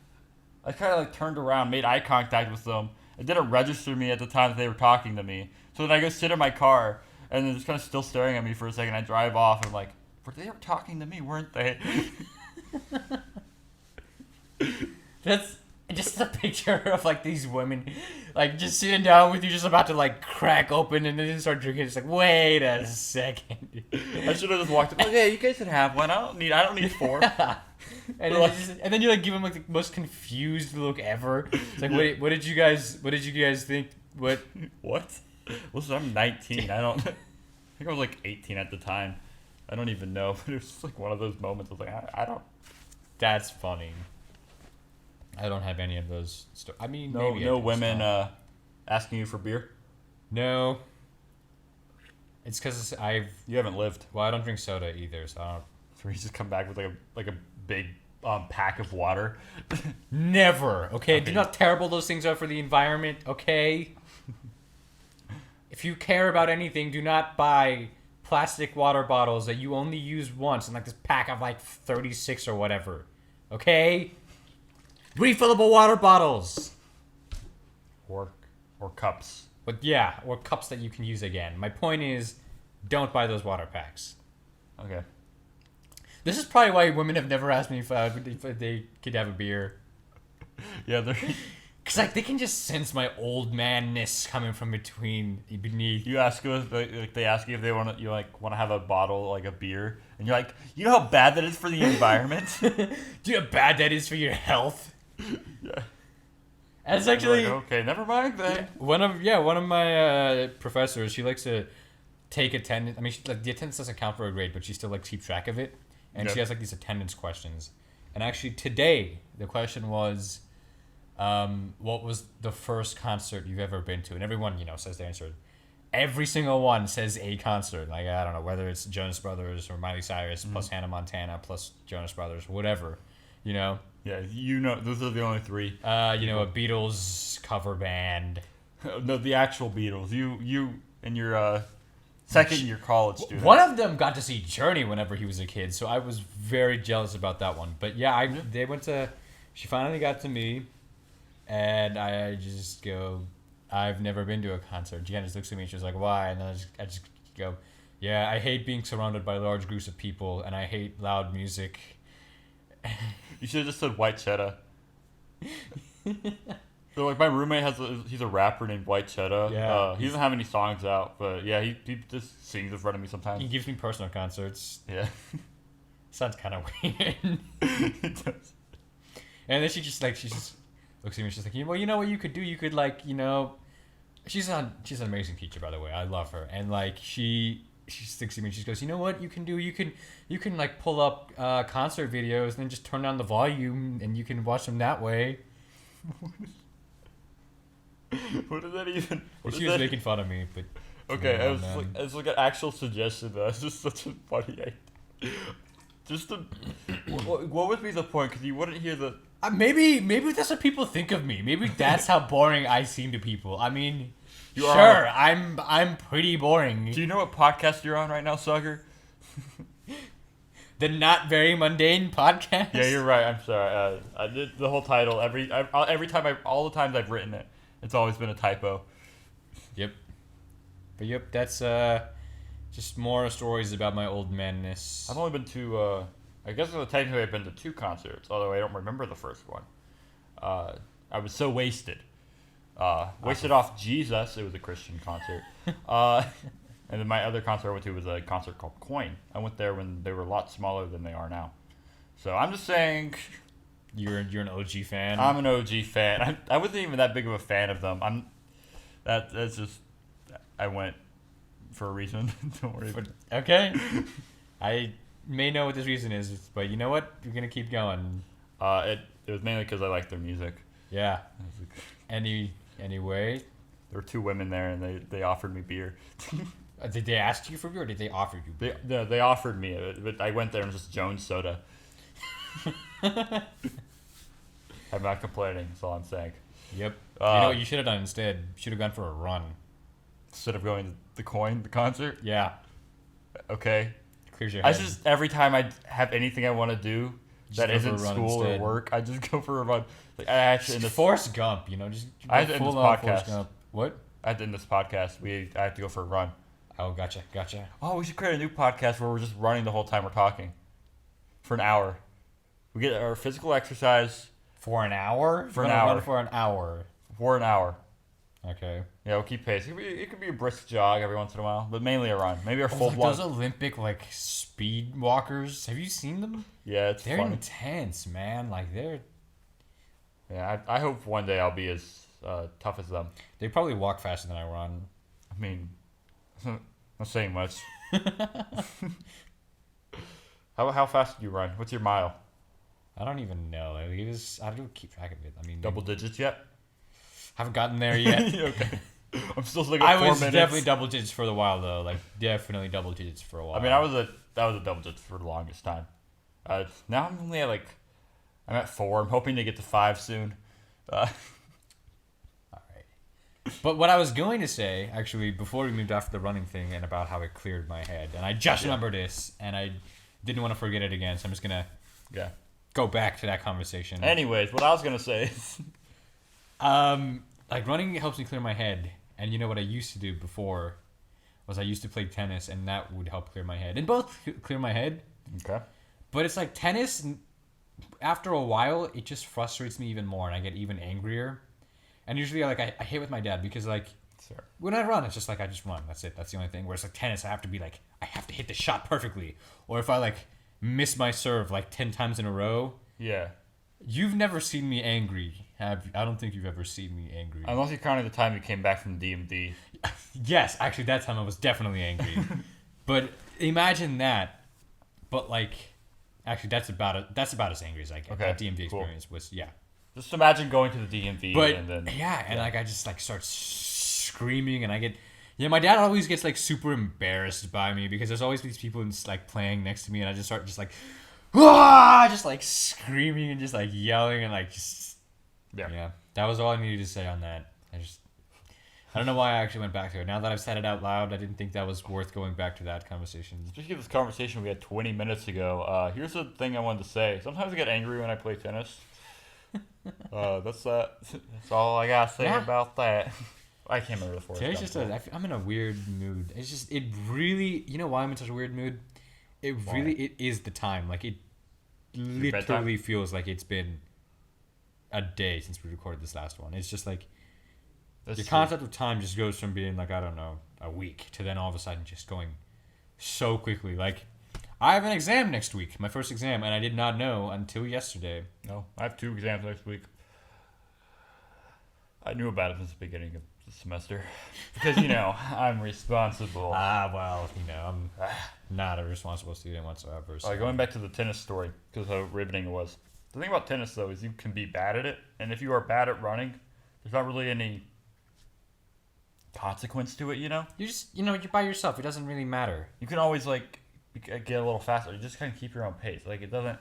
S2: I kind of like turned around, made eye contact with them. It didn't register me at the time that they were talking to me. So then I go sit in my car, and they're just kind of still staring at me for a second. I drive off, and I'm like, they were talking to me, weren't they?
S1: That's just a picture of like these women, like just sitting down with you, just about to like crack open, and then you start drinking. It's like, wait a second.
S2: I should have just walked up. Oh, yeah, you guys can have one. I don't need 4.
S1: And then you like give them like the most confused look ever. It's like, wait, what did you guys think? What?
S2: Listen, I'm 19. I think I was like 18 at the time. I don't even know. But it was just like one of those moments. I was like, I don't.
S1: That's funny. I don't have any of those. I mean, maybe
S2: no women asking you for beer.
S1: No. It's because
S2: You haven't lived.
S1: well, I don't drink soda either, so I don't.
S2: So you just come back with like a big pack of water.
S1: Never. Okay?
S2: Okay.
S1: Do you know how terrible those things are for the environment? Okay? If you care about anything, do not buy plastic water bottles that you only use once in like this pack of like 36 or whatever. Okay? Refillable water bottles.
S2: Or cups.
S1: But yeah, or cups that you can use again. My point is, don't buy those water packs.
S2: Okay.
S1: This is probably why women have never asked me if they could have a beer.
S2: Yeah, they're.
S1: Cause like they can just sense my old manness coming from beneath.
S2: You ask them like they ask you if they want to have a bottle like a beer, and you're like, you know how bad that is for the environment.
S1: Do you know how bad that is for your health?
S2: Yeah.
S1: That's
S2: You're
S1: actually
S2: like, okay, never mind then.
S1: one of my professors. She likes to take attendance. I mean, like the attendance doesn't count for a grade, but she still like keeps track of it, and
S2: Yep.
S1: she has like these attendance questions. And actually today the question was, what was the first concert you've ever been to? And everyone says their answer. Every single one says a concert. Like I don't know whether it's Jonas Brothers or Miley Cyrus plus Hannah Montana plus Jonas Brothers, whatever.
S2: Yeah, those are the only three.
S1: A Beatles cover band.
S2: No, the actual Beatles. You and your second year college student.
S1: One of them got to see Journey whenever he was a kid, so I was very jealous about that one. But yeah, they went to. She finally got to me, and I just go, I've never been to a concert. Jen just looks at me and she's like, why? And then I just go, yeah, I hate being surrounded by large groups of people, and I hate loud music.
S2: You should have just said White Cheddar. So like my roommate he's a rapper named White Cheddar.
S1: Yeah.
S2: He doesn't have any songs out, but yeah, he just sings in front of me sometimes.
S1: He gives me personal concerts.
S2: Yeah.
S1: Sounds kind of weird.
S2: It does.
S1: And then she just looks at me. She's like, well, you know what you could do? You could she's an amazing teacher, by the way. I love her. And like she sticks at me and she goes, you know what you can do? You can like pull up concert videos and then just turn down the volume and you can watch them that way.
S2: What is that even?
S1: She was making fun of me, but
S2: okay,
S1: man.
S2: it was like an actual suggestion though. It's just such a funny idea. What would be the point? Because you wouldn't hear the.
S1: Maybe that's what people think of me. Maybe that's how boring I seem to people. I mean,
S2: You
S1: sure,
S2: are-
S1: I'm pretty boring.
S2: Do you know what podcast you're on right now, Sagar?
S1: The Not Very Mundane podcast.
S2: Yeah, you're right. I'm sorry. I did the whole title all the times I've written it. It's always been a typo.
S1: Yep. But yep, that's just more stories about my old manness.
S2: I've only been to. I guess technically I've been to 2 concerts, although I don't remember the first one. I was so wasted. Wasted off Jesus. It was a Christian concert. And then my other concert I went to was a concert called Coin. I went there when they were a lot smaller than they are now. So I'm just saying,
S1: You're an OG fan.
S2: I'm an OG fan. I wasn't even that big of a fan of them. That's just I went for a reason. Don't worry.
S1: But, okay. I may know what this reason is, but you know what? You're gonna keep going.
S2: It was mainly because I liked their music.
S1: Yeah.
S2: I was like,
S1: Anyway,
S2: there were 2 women there, and they offered me beer.
S1: did they ask you for beer or did they offer you beer?
S2: They offered me it, but I went there and just Jones soda. I'm not complaining. That's all I'm saying.
S1: Yep. You know what you should have done instead? You should have gone for a run.
S2: Instead of going to the concert.
S1: Yeah.
S2: Okay.
S1: Clears your
S2: I
S1: head.
S2: just every time I have anything I want to do
S1: Just
S2: that
S1: go for
S2: isn't
S1: a run
S2: school
S1: instead.
S2: or work, I just go for a run. Like I actually in
S1: Just
S2: this
S1: Forrest Gump, just
S2: I had to end
S1: full
S2: this
S1: on Forrest
S2: podcast.
S1: Gump. What?
S2: in this podcast I have to go for a run.
S1: Oh, gotcha.
S2: Oh, we should create a new podcast where we're just running the whole time we're talking. For an hour. We get our physical exercise
S1: For an hour?
S2: For an
S1: We're gonna run
S2: hour.
S1: For an hour.
S2: for an hour.
S1: Okay.
S2: Yeah, we'll keep pace. It could be a brisk jog every once in a while, but mainly a run. Maybe our full
S1: Like
S2: blood.
S1: those Olympic speed walkers. Have you seen them?
S2: Yeah, it's
S1: They're
S2: funny.
S1: intense, man. Like they're
S2: Yeah, I hope one day I'll be as tough as them.
S1: they probably walk faster than I run.
S2: I mean, not saying much. How fast do you run? What's your mile?
S1: I don't even know. I don't keep track of it. I mean,
S2: Double digits yet?
S1: haven't gotten there yet.
S2: Okay. I'm still looking
S1: I
S2: at 4
S1: was
S2: minutes.
S1: definitely double digits for a while though. Like definitely double digits for a while.
S2: I mean, I was a double digits for the longest time. Now I'm only at I'm at 4. I'm hoping to get to 5 soon.
S1: All right. But what I was going to say, actually, before we moved off the running thing and about how it cleared my head, and I just remembered this, and I didn't want to forget it again, so I'm just gonna go back to that conversation.
S2: Anyways, what I was gonna say is,
S1: like running helps me clear my head, and you know what I used to do before was I used to play tennis, and that would help clear my head, and both clear my head.
S2: okay.
S1: But it's like tennis. After a while, it just frustrates me even more, and I get even angrier. And usually, I hit with my dad because when I run, it's just I just run. That's it. That's the only thing. Whereas tennis, I have to be I have to hit the shot perfectly, or if I miss my serve 10 times in a row.
S2: Yeah.
S1: You've never seen me angry, have you? I don't think you've ever seen me angry.
S2: Unless you counted the time you came back from DMD.
S1: Yes, actually, that time I was definitely angry. But imagine that. But actually, that's about as angry as I get.
S2: Okay,
S1: That DMV
S2: cool.
S1: experience was
S2: Just imagine going to the DMV
S1: But
S2: and then
S1: I just start screaming, and I get my dad always gets super embarrassed by me because there's always these people playing next to me, and I just start just screaming and just yelling and yeah. That was all I needed to say on that. I don't know why I actually went back to it. Now that I've said it out loud, I didn't think that was worth going back to that conversation.
S2: Speaking of this conversation we had 20 minutes ago, here's the thing I wanted to say. Sometimes I get angry when I play tennis. That's all I gotta say about that. I can't remember the fourth.
S1: I'm in a weird mood. It really, you know why I'm in such a weird mood? It is the time. It literally feels like it's been a day since we recorded this last one. It's just the concept of time just goes from being I don't know, a week to then all of a sudden just going so quickly. I have an exam next week, my first exam, and I did not know until yesterday.
S2: No, I have 2 exams next week. I knew about it since the beginning of the semester because I'm responsible.
S1: I'm not a responsible student whatsoever. So.
S2: Going back to the tennis story because how riveting it was. The thing about tennis though is you can be bad at it, and if you are bad at running, there's not really any consequence to it. You
S1: just you're by yourself. It doesn't really matter.
S2: You can always get a little faster. You just kind of keep your own pace. It doesn't.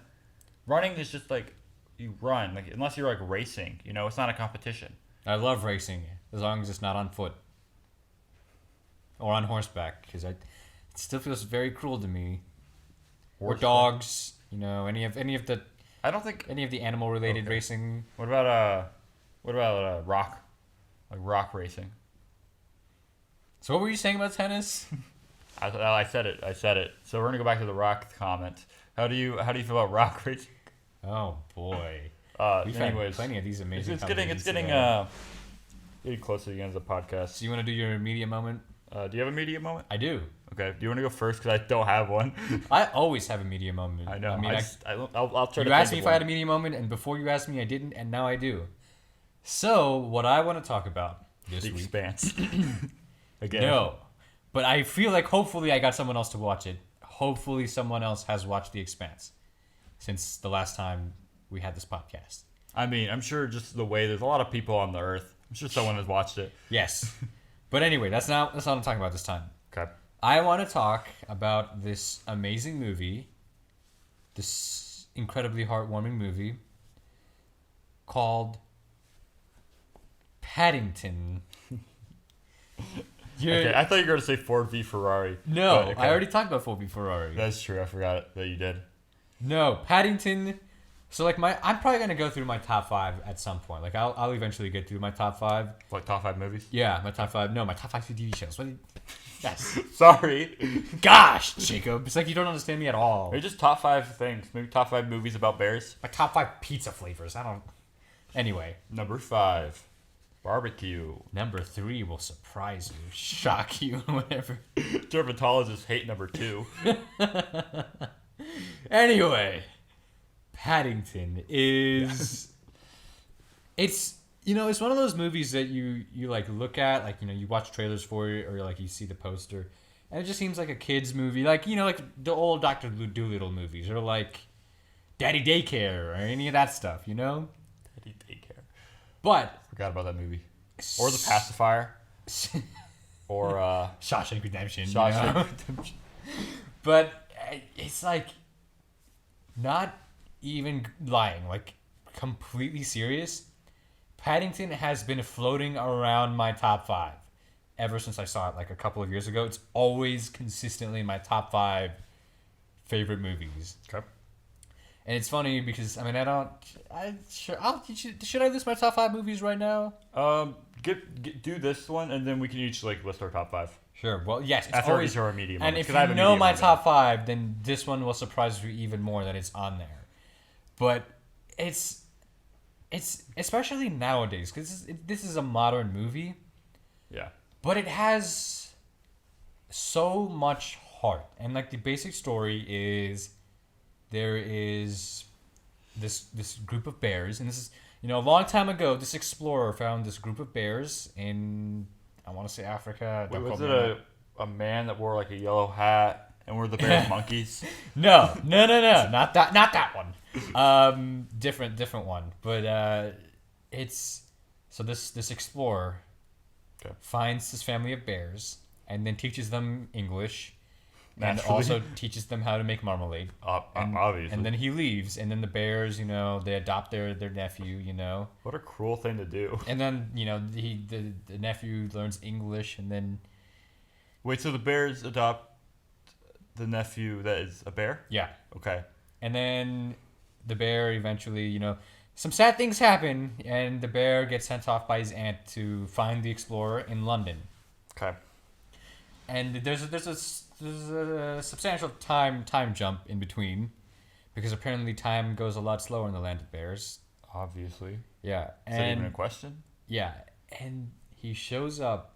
S2: Running is just you run. Unless you're racing, it's not a competition.
S1: I love racing as long as it's not on foot or on horseback because it still feels very cruel to me. Or dogs, any of the.
S2: I don't think
S1: any of the animal related racing.
S2: What about rock, rock racing?
S1: So what were you saying about tennis?
S2: I said it. So we're gonna go back to the rock comment. How do you feel about rock racing?
S1: Oh boy. We've
S2: anyways,
S1: had plenty of these amazing.
S2: It's getting close to the end of the podcast.
S1: So you want to do your media moment?
S2: Do you have a media moment?
S1: I do.
S2: Okay. Do you want to go first? Because I don't have one.
S1: I always have a media moment.
S2: I know.
S1: I'll try to. You asked me if I had a media moment, and before you asked me, I didn't, and now I do. So what I want to talk about this week.
S2: Expanse. Again.
S1: No, but I feel hopefully I got someone else to watch it. Hopefully someone else has watched The Expanse since the last time we had this podcast.
S2: I mean, I'm sure just the way there's a lot of people on the earth. I'm sure someone has watched it.
S1: Yes. But anyway, that's not what I'm talking about this time.
S2: Okay.
S1: I want to talk about this amazing movie, this incredibly heartwarming movie called Paddington.
S2: Okay, I thought you were going to say Ford v Ferrari.
S1: No, okay. I already talked about Ford v Ferrari.
S2: That's true. I forgot that you did.
S1: No, Paddington. So I'm probably gonna go through my top 5 at some point. I'll eventually get through my top 5.
S2: Top 5 movies?
S1: Yeah, my top 5. No, my top 5 TV shows. Yes.
S2: Sorry.
S1: Gosh, Jacob. It's you don't understand me at all.
S2: Maybe just top 5 things. Maybe top 5 movies about bears.
S1: My top 5 pizza flavors. I don't. Anyway.
S2: Number 5, barbecue.
S1: Number 3 will surprise you, shock you, whatever.
S2: Dermatologists hate number 2.
S1: Anyway. Paddington is it's it's one of those movies that you look at you watch trailers for it or you see the poster and it just seems like a kids movie the old Dr. Dolittle movies or Daddy Daycare or any of that stuff
S2: Daddy Daycare.
S1: But
S2: forgot about that movie. Or The Pacifier. or
S1: Shawshank Redemption.
S2: Shawshank
S1: You know?
S2: Redemption.
S1: But it's like not even lying, like completely serious. Paddington has been floating around my top 5 ever since I saw it like a couple of years ago. It's always consistently in my top 5 favorite movies.
S2: Okay.
S1: And it's funny because I mean should I list my top 5 movies right now?
S2: Do this one, and then we can each like list our top 5.
S1: Sure. Well, yes, it's
S2: After
S1: always
S2: our medium
S1: and
S2: moments,
S1: if
S2: 'cause I have
S1: you
S2: a
S1: know
S2: medium
S1: my
S2: moment.
S1: top 5, then this one will surprise you even more that it's on there. But it's especially nowadays because this is a modern movie,
S2: Yeah.
S1: but it has so much heart. And like the basic story is there is this group of bears, and this is a long time ago. This explorer found this group of bears in, I want to say, Africa.
S2: Wait,
S1: Don't
S2: was
S1: quote
S2: it
S1: me on
S2: a man that wore like a yellow hat and were the bears monkeys?
S1: that. No, not that one. Different one. But it's so this explorer
S2: Okay.
S1: finds this family of bears and then teaches them English. And
S2: Naturally.
S1: also teaches them how to make marmalade.
S2: Obviously.
S1: And then he leaves, and then the bears, they adopt their nephew,
S2: What a cruel thing to do.
S1: And then, the nephew learns English, and then,
S2: Wait, so the bears adopt the nephew that is a bear?
S1: yeah.
S2: Okay.
S1: And then the bear eventually, some sad things happen, and the bear gets sent off by his aunt to find the explorer in London.
S2: Okay.
S1: And there's a substantial time jump in between, because apparently time goes a lot slower in the land of bears.
S2: Obviously.
S1: Yeah,
S2: Is that even a question?
S1: yeah, and he shows up,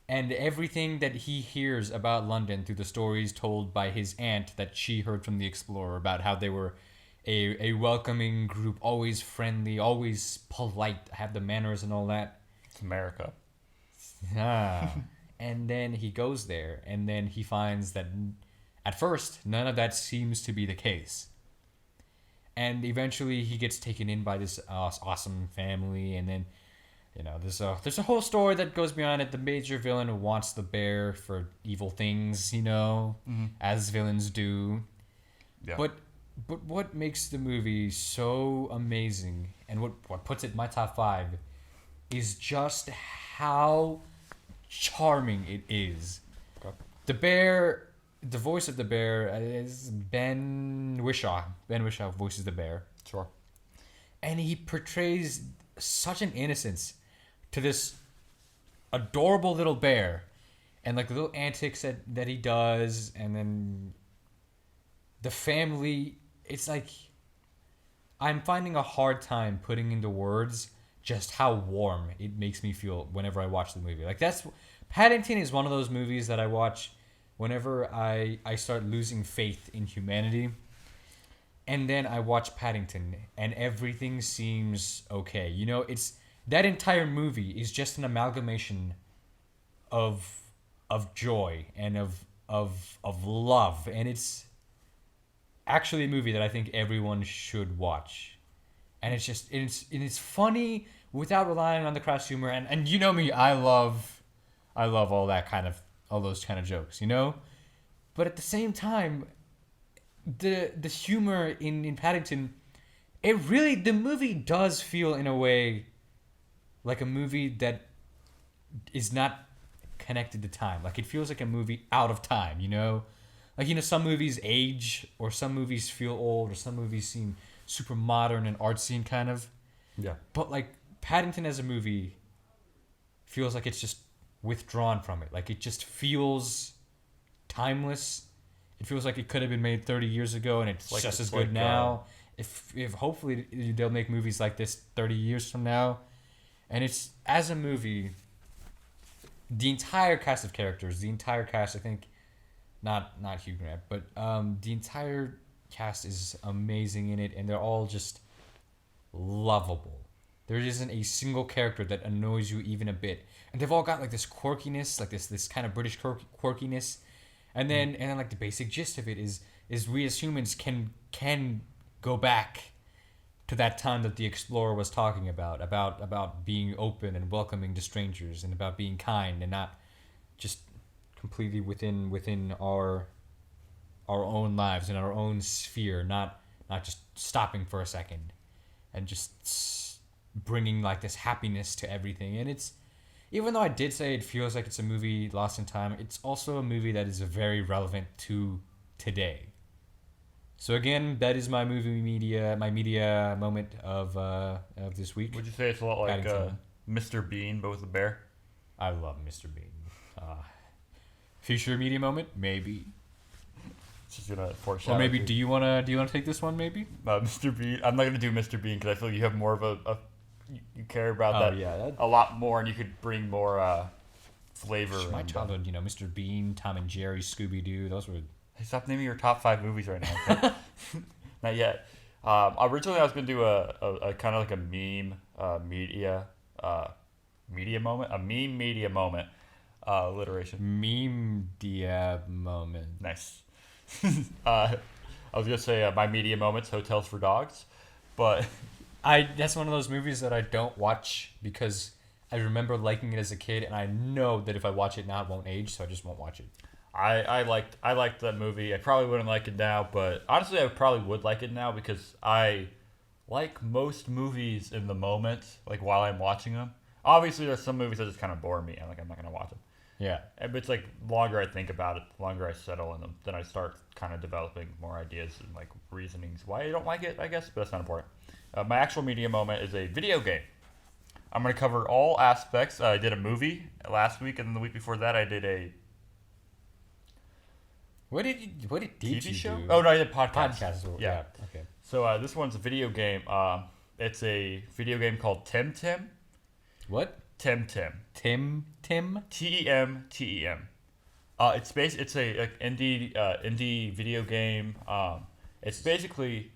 S1: and everything that he hears about London through the stories told by his aunt that she heard from the explorer about how they were a welcoming group, always friendly, always polite, have the manners and all that.
S2: It's America.
S1: Ah. And then he goes there, and then he finds that at first none of that seems to be the case. And eventually he gets taken in by this awesome family, and then there's a whole story that goes beyond it. The major villain wants the bear for evil things, as villains do.
S2: Yeah.
S1: But what makes the movie so amazing, and what puts it in my top 5, is just how charming it is.
S2: Okay.
S1: The voice of the bear is Ben Whishaw. Ben Whishaw voices the bear.
S2: Sure.
S1: And he portrays such an innocence to this adorable little bear, and like the little antics that he does, and then the family. It's like I'm finding a hard time putting into words just how warm it makes me feel whenever I watch the movie. Like Paddington is one of those movies that I watch whenever I start losing faith in humanity. And then I watch Paddington and everything seems okay. It's that entire movie is just an amalgamation of joy and of love, and it's actually a movie that I think everyone should watch. And it's funny without relying on the crass humor. And you know me, I love all those kind of jokes, But at the same time, the humor in Paddington, the movie does feel in a way like a movie that is not connected to time. Like it feels like a movie out of time, Like, some movies age, or some movies feel old, or some movies seem super modern and artsy and kind of.
S2: Yeah.
S1: But like Paddington as a movie feels like it's just withdrawn from it. Like it just feels timeless. It feels like it could have been made 30 years ago, and it's just as good now. If hopefully they'll make movies like this 30 years from now. And it's, as a movie, the entire cast of characters, I think, not Hugh Grant, but the entire cast is amazing in it, and they're all just lovable. There isn't a single character that annoys you even a bit, and they've all got like this quirkiness, like this kind of British quirkiness, and then like the basic gist of it is we as humans can go back to that time that the explorer was talking about being open and welcoming to strangers, and about being kind and not just completely within our own lives and our own sphere, not just stopping for a second and just bringing like this happiness to everything. And it's, even though I did say it feels like it's a movie lost in time, it's also a movie that is very relevant to today. So again, that is my media moment of this week.
S2: Would you say it's a lot like
S1: Paddington.
S2: Mr. Bean, but with a bear?
S1: I love Mr. Bean. Future media moment, maybe.
S2: It's just gonna foreshadow.
S1: Or maybe do you wanna take this one? Maybe.
S2: Mr. Bean. I'm not gonna do Mr. Bean because I feel like you have more of you care about that
S1: Yeah,
S2: a lot more, and you could bring more flavor.
S1: my
S2: and,
S1: childhood, Mr. Bean, Tom and Jerry, Scooby Doo. Those were.
S2: Hey, stop naming your top 5 movies right now. Okay? Not yet. Originally, I was gonna do a kind of like a meme media moment, a meme media moment, alliteration.
S1: Meme dia moment.
S2: Nice. I was gonna say my media moments, Hotels for Dogs, but
S1: That's one of those movies that I don't watch because I remember liking it as a kid, and I know that if I watch it now, it won't age, so I just won't watch it.
S2: I liked that movie. I probably wouldn't like it now, but honestly, I probably would like it now because I like most movies in the moment, like while I'm watching them. Obviously, there's some movies that just kind of bore me. I'm not gonna watch them.
S1: Yeah.
S2: But it's like the longer I think about it, the longer I settle in them, then I start kind of developing more ideas and like reasonings why I don't like it, I guess, but that's not important. My actual media moment is a video game. I'm going to cover all aspects. I did a movie last week, and then the week before that, I did a
S1: What did
S2: TV
S1: you
S2: show.
S1: do?
S2: Oh, no, I did podcast.
S1: Podcast.
S2: Yeah.
S1: Okay.
S2: So this one's a video game. It's a video game called Temtem.
S1: What?
S2: Temtem.
S1: Tim?
S2: Temtem. It's a like, indie video game. It's basically,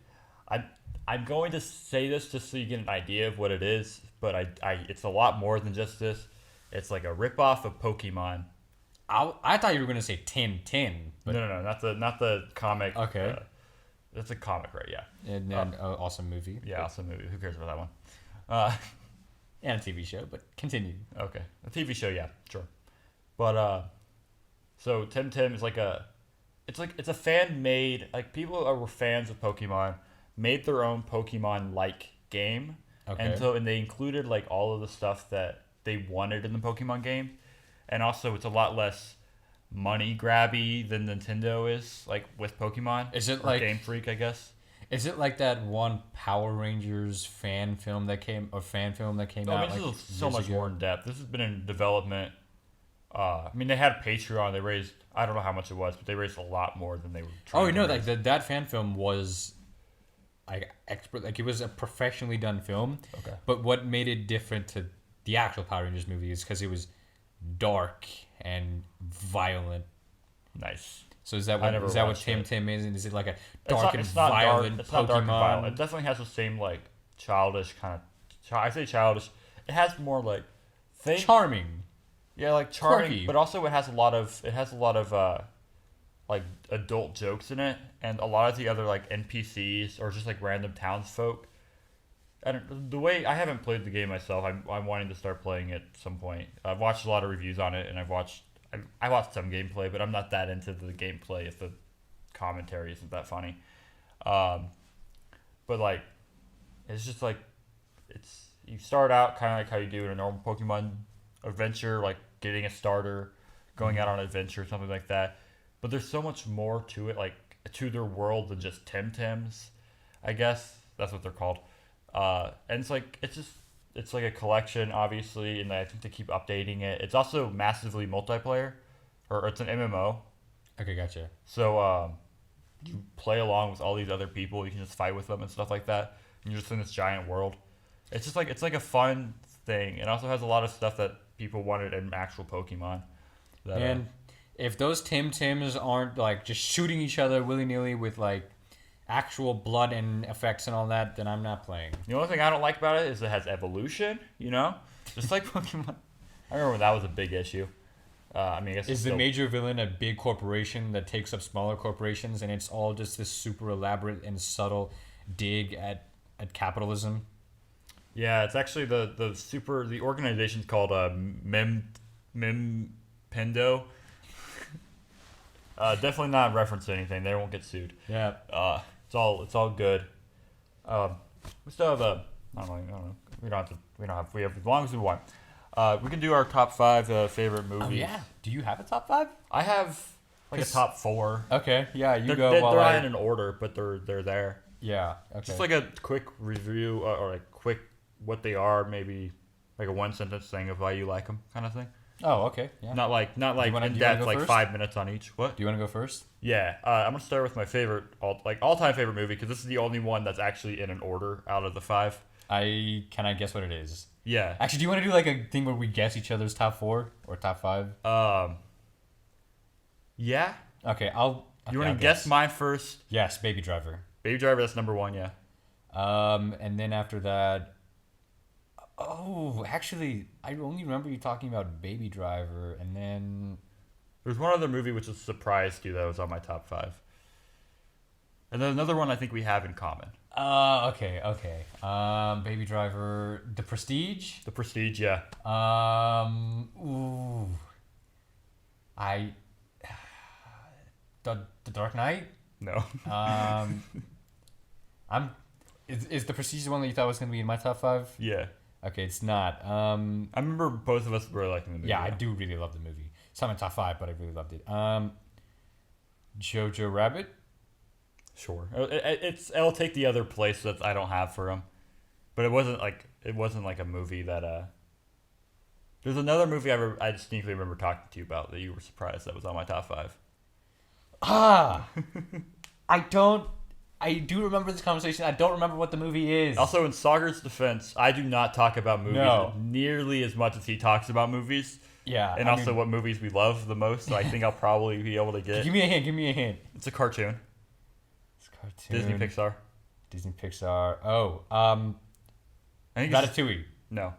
S2: I'm going to say this just so you get an idea of what it is, but it's a lot more than just this. It's like a ripoff of Pokemon.
S1: I thought you were gonna say Tim, but
S2: No, not the comic.
S1: Okay.
S2: It's a comic, right? Yeah.
S1: and then awesome movie.
S2: Yeah, awesome movie. Who cares about that one?
S1: And a TV show, but continue.
S2: Okay, a TV show, yeah, sure. But so Temtem is it's a fan made, like people who were fans of Pokemon made their own Pokemon like game,
S1: Okay.
S2: and they included like all of the stuff that they wanted in the Pokemon game, and also it's a lot less money grabby than Nintendo is like with Pokemon.
S1: Is it
S2: or
S1: like
S2: Game Freak, I guess?
S1: Is it like that one Power Rangers fan film that came out?
S2: I mean,
S1: Like,
S2: this is so
S1: years
S2: much
S1: ago?
S2: more in depth. This has been in development. I mean, they had a Patreon. They raised, I don't know how much it was, but they raised a lot more than they were trying
S1: Oh
S2: to
S1: no!
S2: raise.
S1: Like that fan film was, like expert. Like it was a professionally done film.
S2: Okay.
S1: But what made it different to the actual Power Rangers movie is because it was dark and violent.
S2: Nice.
S1: So is that
S2: I
S1: what
S2: never
S1: Tim
S2: watched it.
S1: Tim is? And is it like a
S2: It's
S1: dark
S2: not,
S1: and
S2: it's not
S1: violent
S2: dark. It's
S1: Pokemon?
S2: not dark and violent. It definitely has the same like childish kind of. I say childish. It has more like
S1: Charming.
S2: Yeah, like charming,
S1: Quirky.
S2: but also it has a lot of like adult jokes in it, and a lot of the other like NPCs or just like random townsfolk. The way I haven't played the game myself, I'm wanting to start playing it at some point. I've watched a lot of reviews on it, and I watched some gameplay, but I'm not that into the gameplay if the commentary isn't that funny. But like, it's just like you start out kind of like how you do in a normal Pokemon adventure, like getting a starter, going out on an adventure, something like that. But there's so much more to it, like to their world than just Temtems. I guess that's what they're called. And it's like a collection, obviously, and I think they keep updating it. It's also massively multiplayer, or it's an MMO.
S1: Okay, gotcha.
S2: So you play along with all these other people. You can just fight with them and stuff like that. And you're just in this giant world. It's like a fun thing. It also has a lot of stuff that people wanted in actual Pokemon.
S1: And if those Tims aren't like just shooting each other willy nilly with like actual blood and effects and all that, then I'm not playing.
S2: The only thing I don't like about it is it has evolution. Just like Pokemon. I remember that was a big issue. I mean, I guess
S1: Is
S2: it's
S1: the
S2: still-
S1: major villain a big corporation that takes up smaller corporations, and it's all just this super elaborate and subtle dig at at capitalism.
S2: Yeah, it's actually the organization's called Mempendo. Definitely not reference to anything. They won't get sued.
S1: Yeah.
S2: It's all good. We still have I don't know. We have as long as we want. We can do our top 5 favorite movies.
S1: Oh yeah. Do you have a top 5?
S2: I have like a top 4.
S1: Okay. Yeah. You
S2: They're,
S1: go.
S2: they're,
S1: while
S2: they're
S1: I...
S2: not in an order, but they're there.
S1: Yeah. Okay.
S2: Just like a quick review or a quick what they are, maybe like a 1-sentence thing of why you like them, kind of thing.
S1: Oh, okay. Yeah.
S2: Not like
S1: do you wanna
S2: in depth,
S1: go
S2: like
S1: first?
S2: 5 minutes on each. What?
S1: Do you want to go first?
S2: Yeah, I'm gonna start with my favorite all-time favorite movie because this is the only one that's actually in an order out of the 5.
S1: Can I guess what it is?
S2: Yeah.
S1: Actually, do you want to do like a thing where we guess each other's top 4 or top 5?
S2: Yeah.
S1: Okay, I'll
S2: Want to guess mine first?
S1: Yes, Baby Driver.
S2: Baby Driver, that's number 1. Yeah.
S1: And then after that, oh, actually, I only remember you talking about Baby Driver, and then
S2: There's one other movie which is a surprise to you that was on my top 5. And then another one I think we have in common.
S1: Okay. Baby Driver, The Prestige.
S2: The Prestige, yeah.
S1: Ooh, the Dark Knight.
S2: No.
S1: Is The Prestige the one that you thought was gonna be in my top 5?
S2: Yeah.
S1: Okay, it's not.
S2: I remember both of us were liking the movie.
S1: Yeah, I do really love the movie. It's not my top 5, but I really loved it. Jojo Rabbit.
S2: Sure. It'll take the other place that I don't have for him, but it wasn't like a movie that. There's another movie I distinctly remember talking to you about that you were surprised that was on my top 5.
S1: I do remember this conversation. I don't remember what the movie is.
S2: Also, in Sagar's defense, I do not talk about movies nearly as much as he talks about movies.
S1: Yeah.
S2: And what movies we love the most. So I think I'll probably be able to get.
S1: Give me a hint.
S2: It's a cartoon.
S1: It's a cartoon.
S2: Disney Pixar.
S1: Oh,
S2: I think
S1: Ratatouille.
S2: No.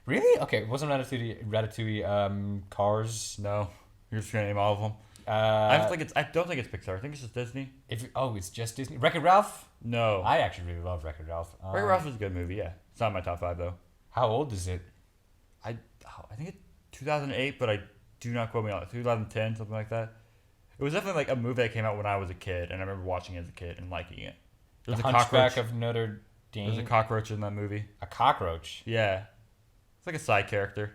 S1: Really? Okay, it wasn't Ratatouille. Cars.
S2: No. You're just gonna name all of them. I don't think it's Pixar. I think it's just Disney.
S1: It's just Disney. Wreck-It Ralph.
S2: No.
S1: I actually really love Wreck-It Ralph.
S2: Wreck-It Ralph is a good movie. Yeah, it's not my top 5 though.
S1: How old is it?
S2: I think it's 2008, but I do not quote me on it. 2010, something like that. It was definitely like a movie that came out when I was a kid, and I remember watching it as a kid and liking it. There's
S1: The Hunchback of Notre Dame.
S2: There's a cockroach in that movie.
S1: A cockroach.
S2: Yeah, it's like a side character.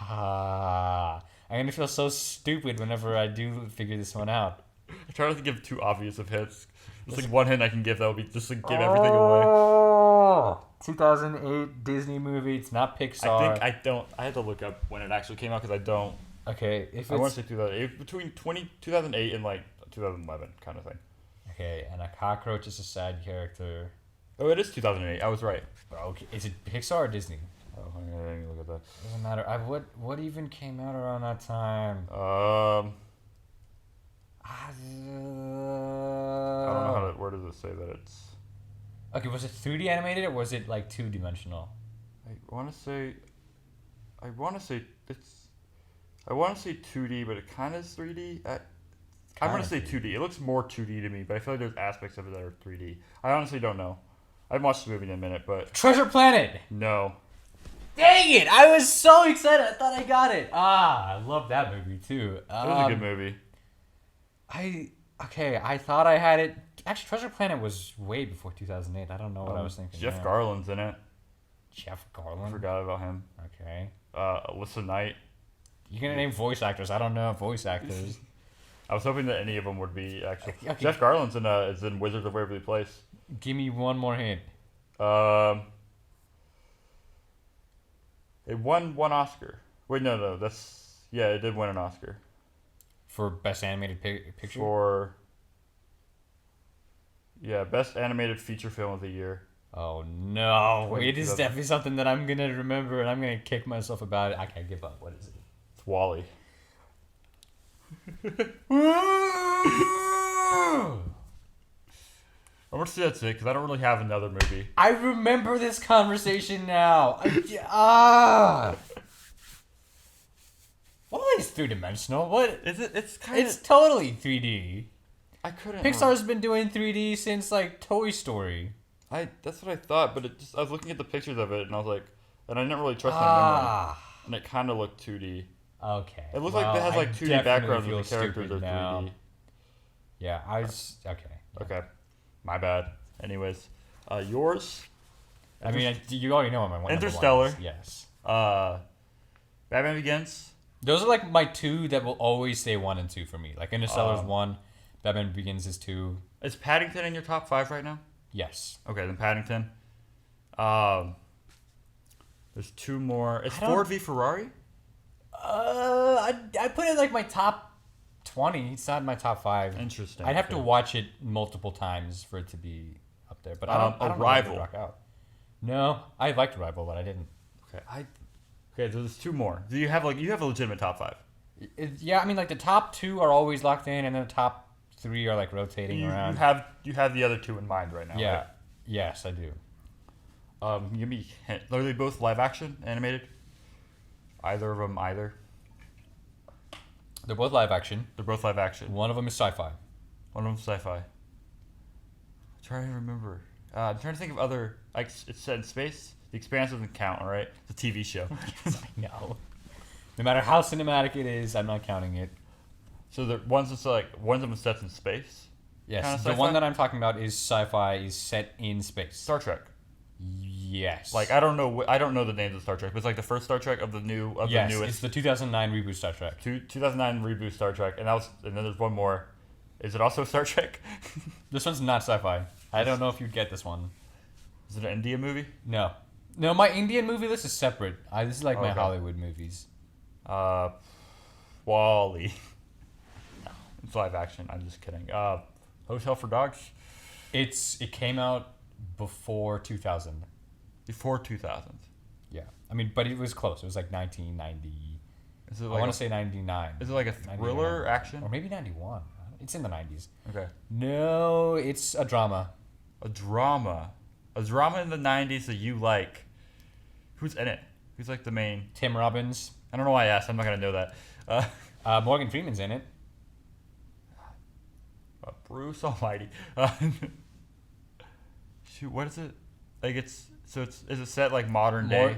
S1: I'm gonna feel so stupid whenever I do figure this one out.
S2: I try not to give too obvious of hints. There's like one hint I can give that would be just to give everything away.
S1: 2008 Disney movie. It's not Pixar.
S2: I had to look up when it actually came out because I don't.
S1: Okay,
S2: I want to say 2008, between 2008 and like 2011 kind of thing.
S1: Okay, and a cockroach is a side character.
S2: Oh, it is 2008. I was right.
S1: Okay, is it Pixar or Disney?
S2: Oh, I didn't look at that.
S1: Doesn't matter. What even came out around that time?
S2: I don't know where does it say that it's.
S1: Okay, was it 3D animated or was it like 2-dimensional?
S2: I want to say it's. I want to say 2D, but it kind of is 3D. I'm going to say 2D. It looks more 2D to me, but I feel like there's aspects of it that are 3D. I honestly don't know. I haven't watched the movie in a minute, but...
S1: Treasure Planet!
S2: No.
S1: Dang it! I was so excited. I thought I got it. I love that movie, too.
S2: It was a good movie.
S1: I thought I had it. Actually, Treasure Planet was way before 2008. I don't know what I was thinking.
S2: Jeff Garland's in it.
S1: Jeff Garland?
S2: I forgot about him.
S1: Okay.
S2: Alyssa Knight.
S1: You're going to name voice actors. I don't know voice actors.
S2: I was hoping that any of them would be actually.
S1: Okay.
S2: Jeff Garland's is in Wizards of Waverly Place.
S1: Give me one more hint.
S2: It won one Oscar. Wait, no, it did win an Oscar.
S1: For Best Animated Picture?
S2: Best Animated Feature Film of the Year.
S1: Oh no! It is definitely something that I'm gonna remember, and I'm gonna kick myself about it. I can't give up. What is it?
S2: It's WALL-E. I'm gonna say that's it because I don't really have another movie.
S1: I remember this conversation now. Well, it's 3-dimensional. What
S2: is it?
S1: It's totally 3D.
S2: I couldn't.
S1: Pixar's been doing 3D since like Toy Story.
S2: That's what I thought, but I was looking at the pictures of it, and I was like, and I didn't really trust my memory, and it kind of looked 2D.
S1: Okay.
S2: It looks like it has like 2D backgrounds, and the characters are 3D.
S1: Now. Yeah, I was okay. Yeah.
S2: Okay, my bad. Anyways, yours?
S1: I mean, you already know what my one.
S2: Interstellar.
S1: Number one is. Yes.
S2: Batman Begins.
S1: Those are like my two that will always stay 1 and 2 for me. Like Interstellar's 1, Batman Begins is 2.
S2: Is Paddington in your top 5 right now?
S1: Yes.
S2: Okay, then Paddington. There's 2 more. Is Ford v Ferrari?
S1: I put it like my top 20. It's not my top 5.
S2: Interesting.
S1: I'd have to watch it multiple times for it to be up there. But I don't
S2: Arrival.
S1: Rock out. No, I liked Arrival, but I didn't.
S2: Okay, so there's 2 more. Do you have a legitimate top 5?
S1: Yeah, I mean like the top 2 are always locked in, and then the top 3 are like rotating around.
S2: You have the other 2 in mind right now.
S1: Yeah.
S2: Right?
S1: Yes, I do.
S2: Give me a hint. Are they both live action, animated? Either of them, either.
S1: They're both live action.
S2: They're both live action.
S1: One of them is sci-fi.
S2: One of them's sci-fi. I'm trying to remember. I'm trying to think of other. Like it's set in space. The Expanse doesn't count, all right? It's a TV show.
S1: Yes, I know. No matter how cinematic it is, I'm not counting it.
S2: So the one's just like one of them is set in space.
S1: Yes, the one that I'm talking about is sci-fi. Is set in space.
S2: Star Trek.
S1: Yes.
S2: Like I don't know the names of Star Trek, but it's like the first Star Trek of the new the newest.
S1: It's the 2009 reboot Star Trek.
S2: 2009 reboot Star Trek, and then there's one more. Is it also Star Trek?
S1: This one's not sci-fi. I don't know if you'd get this one.
S2: Is it an Indian movie?
S1: No, my Indian movie list is separate. This is like my Hollywood movies.
S2: Wall-E. No, it's live action. I'm just kidding. Hotel for Dogs.
S1: It came out before 2000.
S2: Before 2000.
S1: Yeah, I mean, but it was close. It was like 1990.
S2: Is it like
S1: I want to say 99.
S2: Is it like a thriller action?
S1: Or maybe 91. It's in the 90s.
S2: Okay.
S1: No, it's a drama.
S2: A drama. A drama in the 90s that you like. Who's in it? Who's like the main?
S1: Tim Robbins.
S2: I don't know why I asked. I'm not going to know that.
S1: Morgan Freeman's in it.
S2: Bruce Almighty. Shoot, what is it? Like is it set like modern day?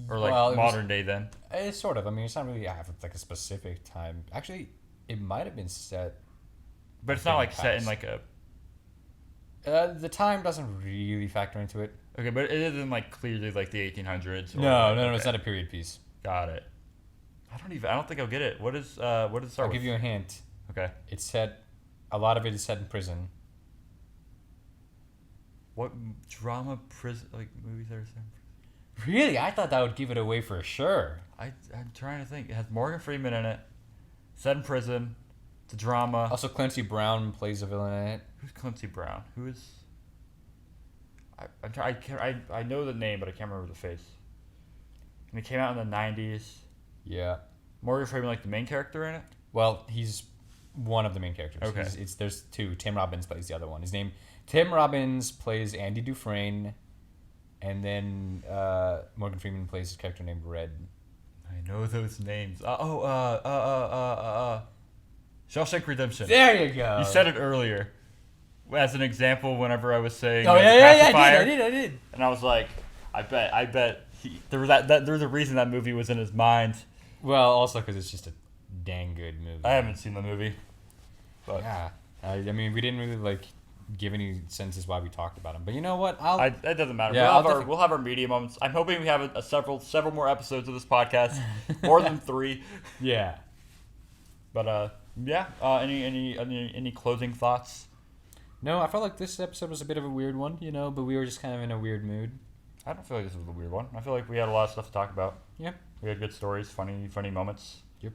S2: Or like modern day then?
S1: It's sort of. I mean, it's not really like a specific time. Actually, it might have been set.
S2: But it's not like set in like a...
S1: the time doesn't really factor into it.
S2: Okay, but it isn't like clearly like the 1800s.
S1: No, it's not a period piece.
S2: Got it. I don't think I'll get it. What is Star Wars?
S1: I'll give you a hint.
S2: Okay.
S1: A lot of it is set in prison.
S2: What drama prison like movies that are set in prison?
S1: Really? I thought that would give it away for sure.
S2: I'm trying to think. It has Morgan Freeman in it. Set in prison. It's a drama.
S1: Also, Clancy Brown plays a villain in it.
S2: Who's Clancy Brown? Who is? I know the name, but I can't remember the face. And it came out in the 90s.
S1: Yeah.
S2: Morgan Freeman, like the main character in it.
S1: Well, he's one of the main characters.
S2: Okay.
S1: There's 2. Tim Robbins plays the other one. Tim Robbins plays Andy Dufresne, and then Morgan Freeman plays a character named Red.
S2: I know those names. Shawshank Redemption.
S1: There you go.
S2: You said it earlier, as an example. Whenever I was saying,
S1: oh yeah, I did.
S2: And I was like, I bet there's a reason that movie was in his mind.
S1: Well, also because it's just a dang good movie.
S2: I haven't seen the movie, but
S1: yeah, I mean, we didn't really give any senses why we talked about him. But you know what?
S2: That doesn't matter.
S1: Yeah,
S2: we'll have our media moments. I'm hoping we have several more episodes of this podcast, more than 3.
S1: Yeah.
S2: But yeah. Any closing thoughts?
S1: No, I felt like this episode was a bit of a weird one, but we were just kind of in a weird mood.
S2: I don't feel like this was a weird one. I feel like we had a lot of stuff to talk about.
S1: Yeah.
S2: We had good stories, funny moments.
S1: Yep.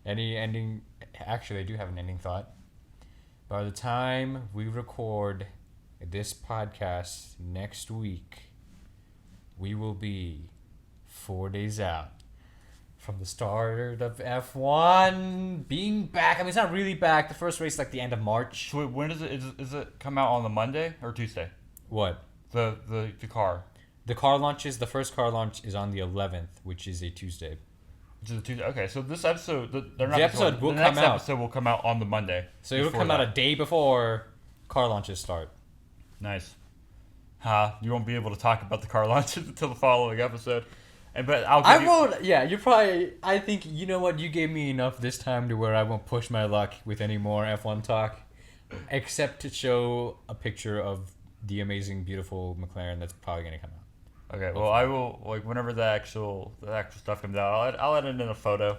S2: Any
S1: ending? Actually, I do have an ending thought. By the time we record this podcast next week, we will be 4 days out from the start of F1 being back. I mean, it's not really back. The first race is like the end of March.
S2: So wait, when does it? Is it come out on the Monday or Tuesday?
S1: What?
S2: The car.
S1: The car launches. The first car launch is on the 11th, which is a Tuesday.
S2: Which is a Tuesday. Okay, so this episode, the
S1: next
S2: episode will come out on the Monday.
S1: So it will come out a day before car launches start.
S2: Nice. You won't be able to talk about the car launches until the following episode. But I'll give
S1: I won't. Yeah, you're probably. I think you know what. You gave me enough this time to where I won't push my luck with any more F1 talk, except to show a picture of the amazing, beautiful McLaren that's probably gonna come out.
S2: Okay. Well, I will whenever the actual stuff comes out. I'll edit in a photo.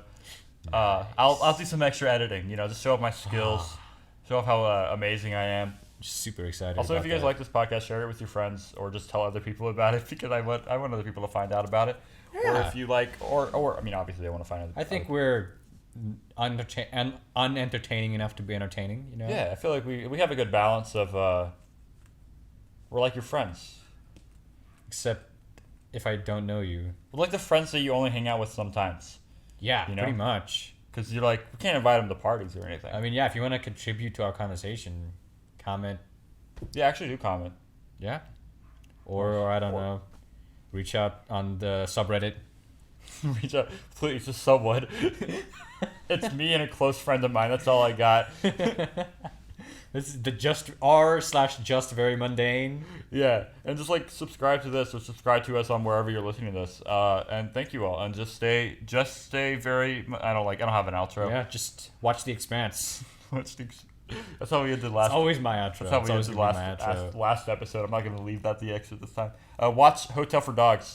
S1: Nice.
S2: I'll do some extra editing. Just show off my skills, show off how amazing I am.
S1: Just super excited.
S2: Also, if
S1: about
S2: you guys
S1: that.
S2: like this podcast, share it with your friends, or just tell other people about it because I want other people to find out about it. Or
S1: Yeah.
S2: if you like, or I mean, obviously, I want to find out.
S1: I think we're unentertaining enough to be entertaining. You know.
S2: Yeah, I feel like we have a good balance of we're like your friends.
S1: Except if I don't know you.
S2: We're like the friends that you only hang out with sometimes.
S1: Yeah,
S2: You know?
S1: pretty much.
S2: Because you're like, we can't invite them to parties or anything.
S1: I mean, yeah, if you want to contribute to our conversation, comment.
S2: Yeah, actually do comment.
S1: Yeah. Or I don't know. Reach out on the subreddit.
S2: Reach out, please, to someone. It's me and a close friend of mine. That's all I got.
S1: This is the r/just very mundane.
S2: Yeah, and just subscribe to this or subscribe to us on wherever you're listening to this. And thank you all. And just stay very. I don't have an outro.
S1: Yeah, just watch The Expanse.
S2: That's how we did last.
S1: It's always my outro.
S2: That's how we
S1: It's always
S2: did
S1: gonna be my outro.
S2: last episode. I'm not going to leave that the extra this time. Watch Hotel for Dogs.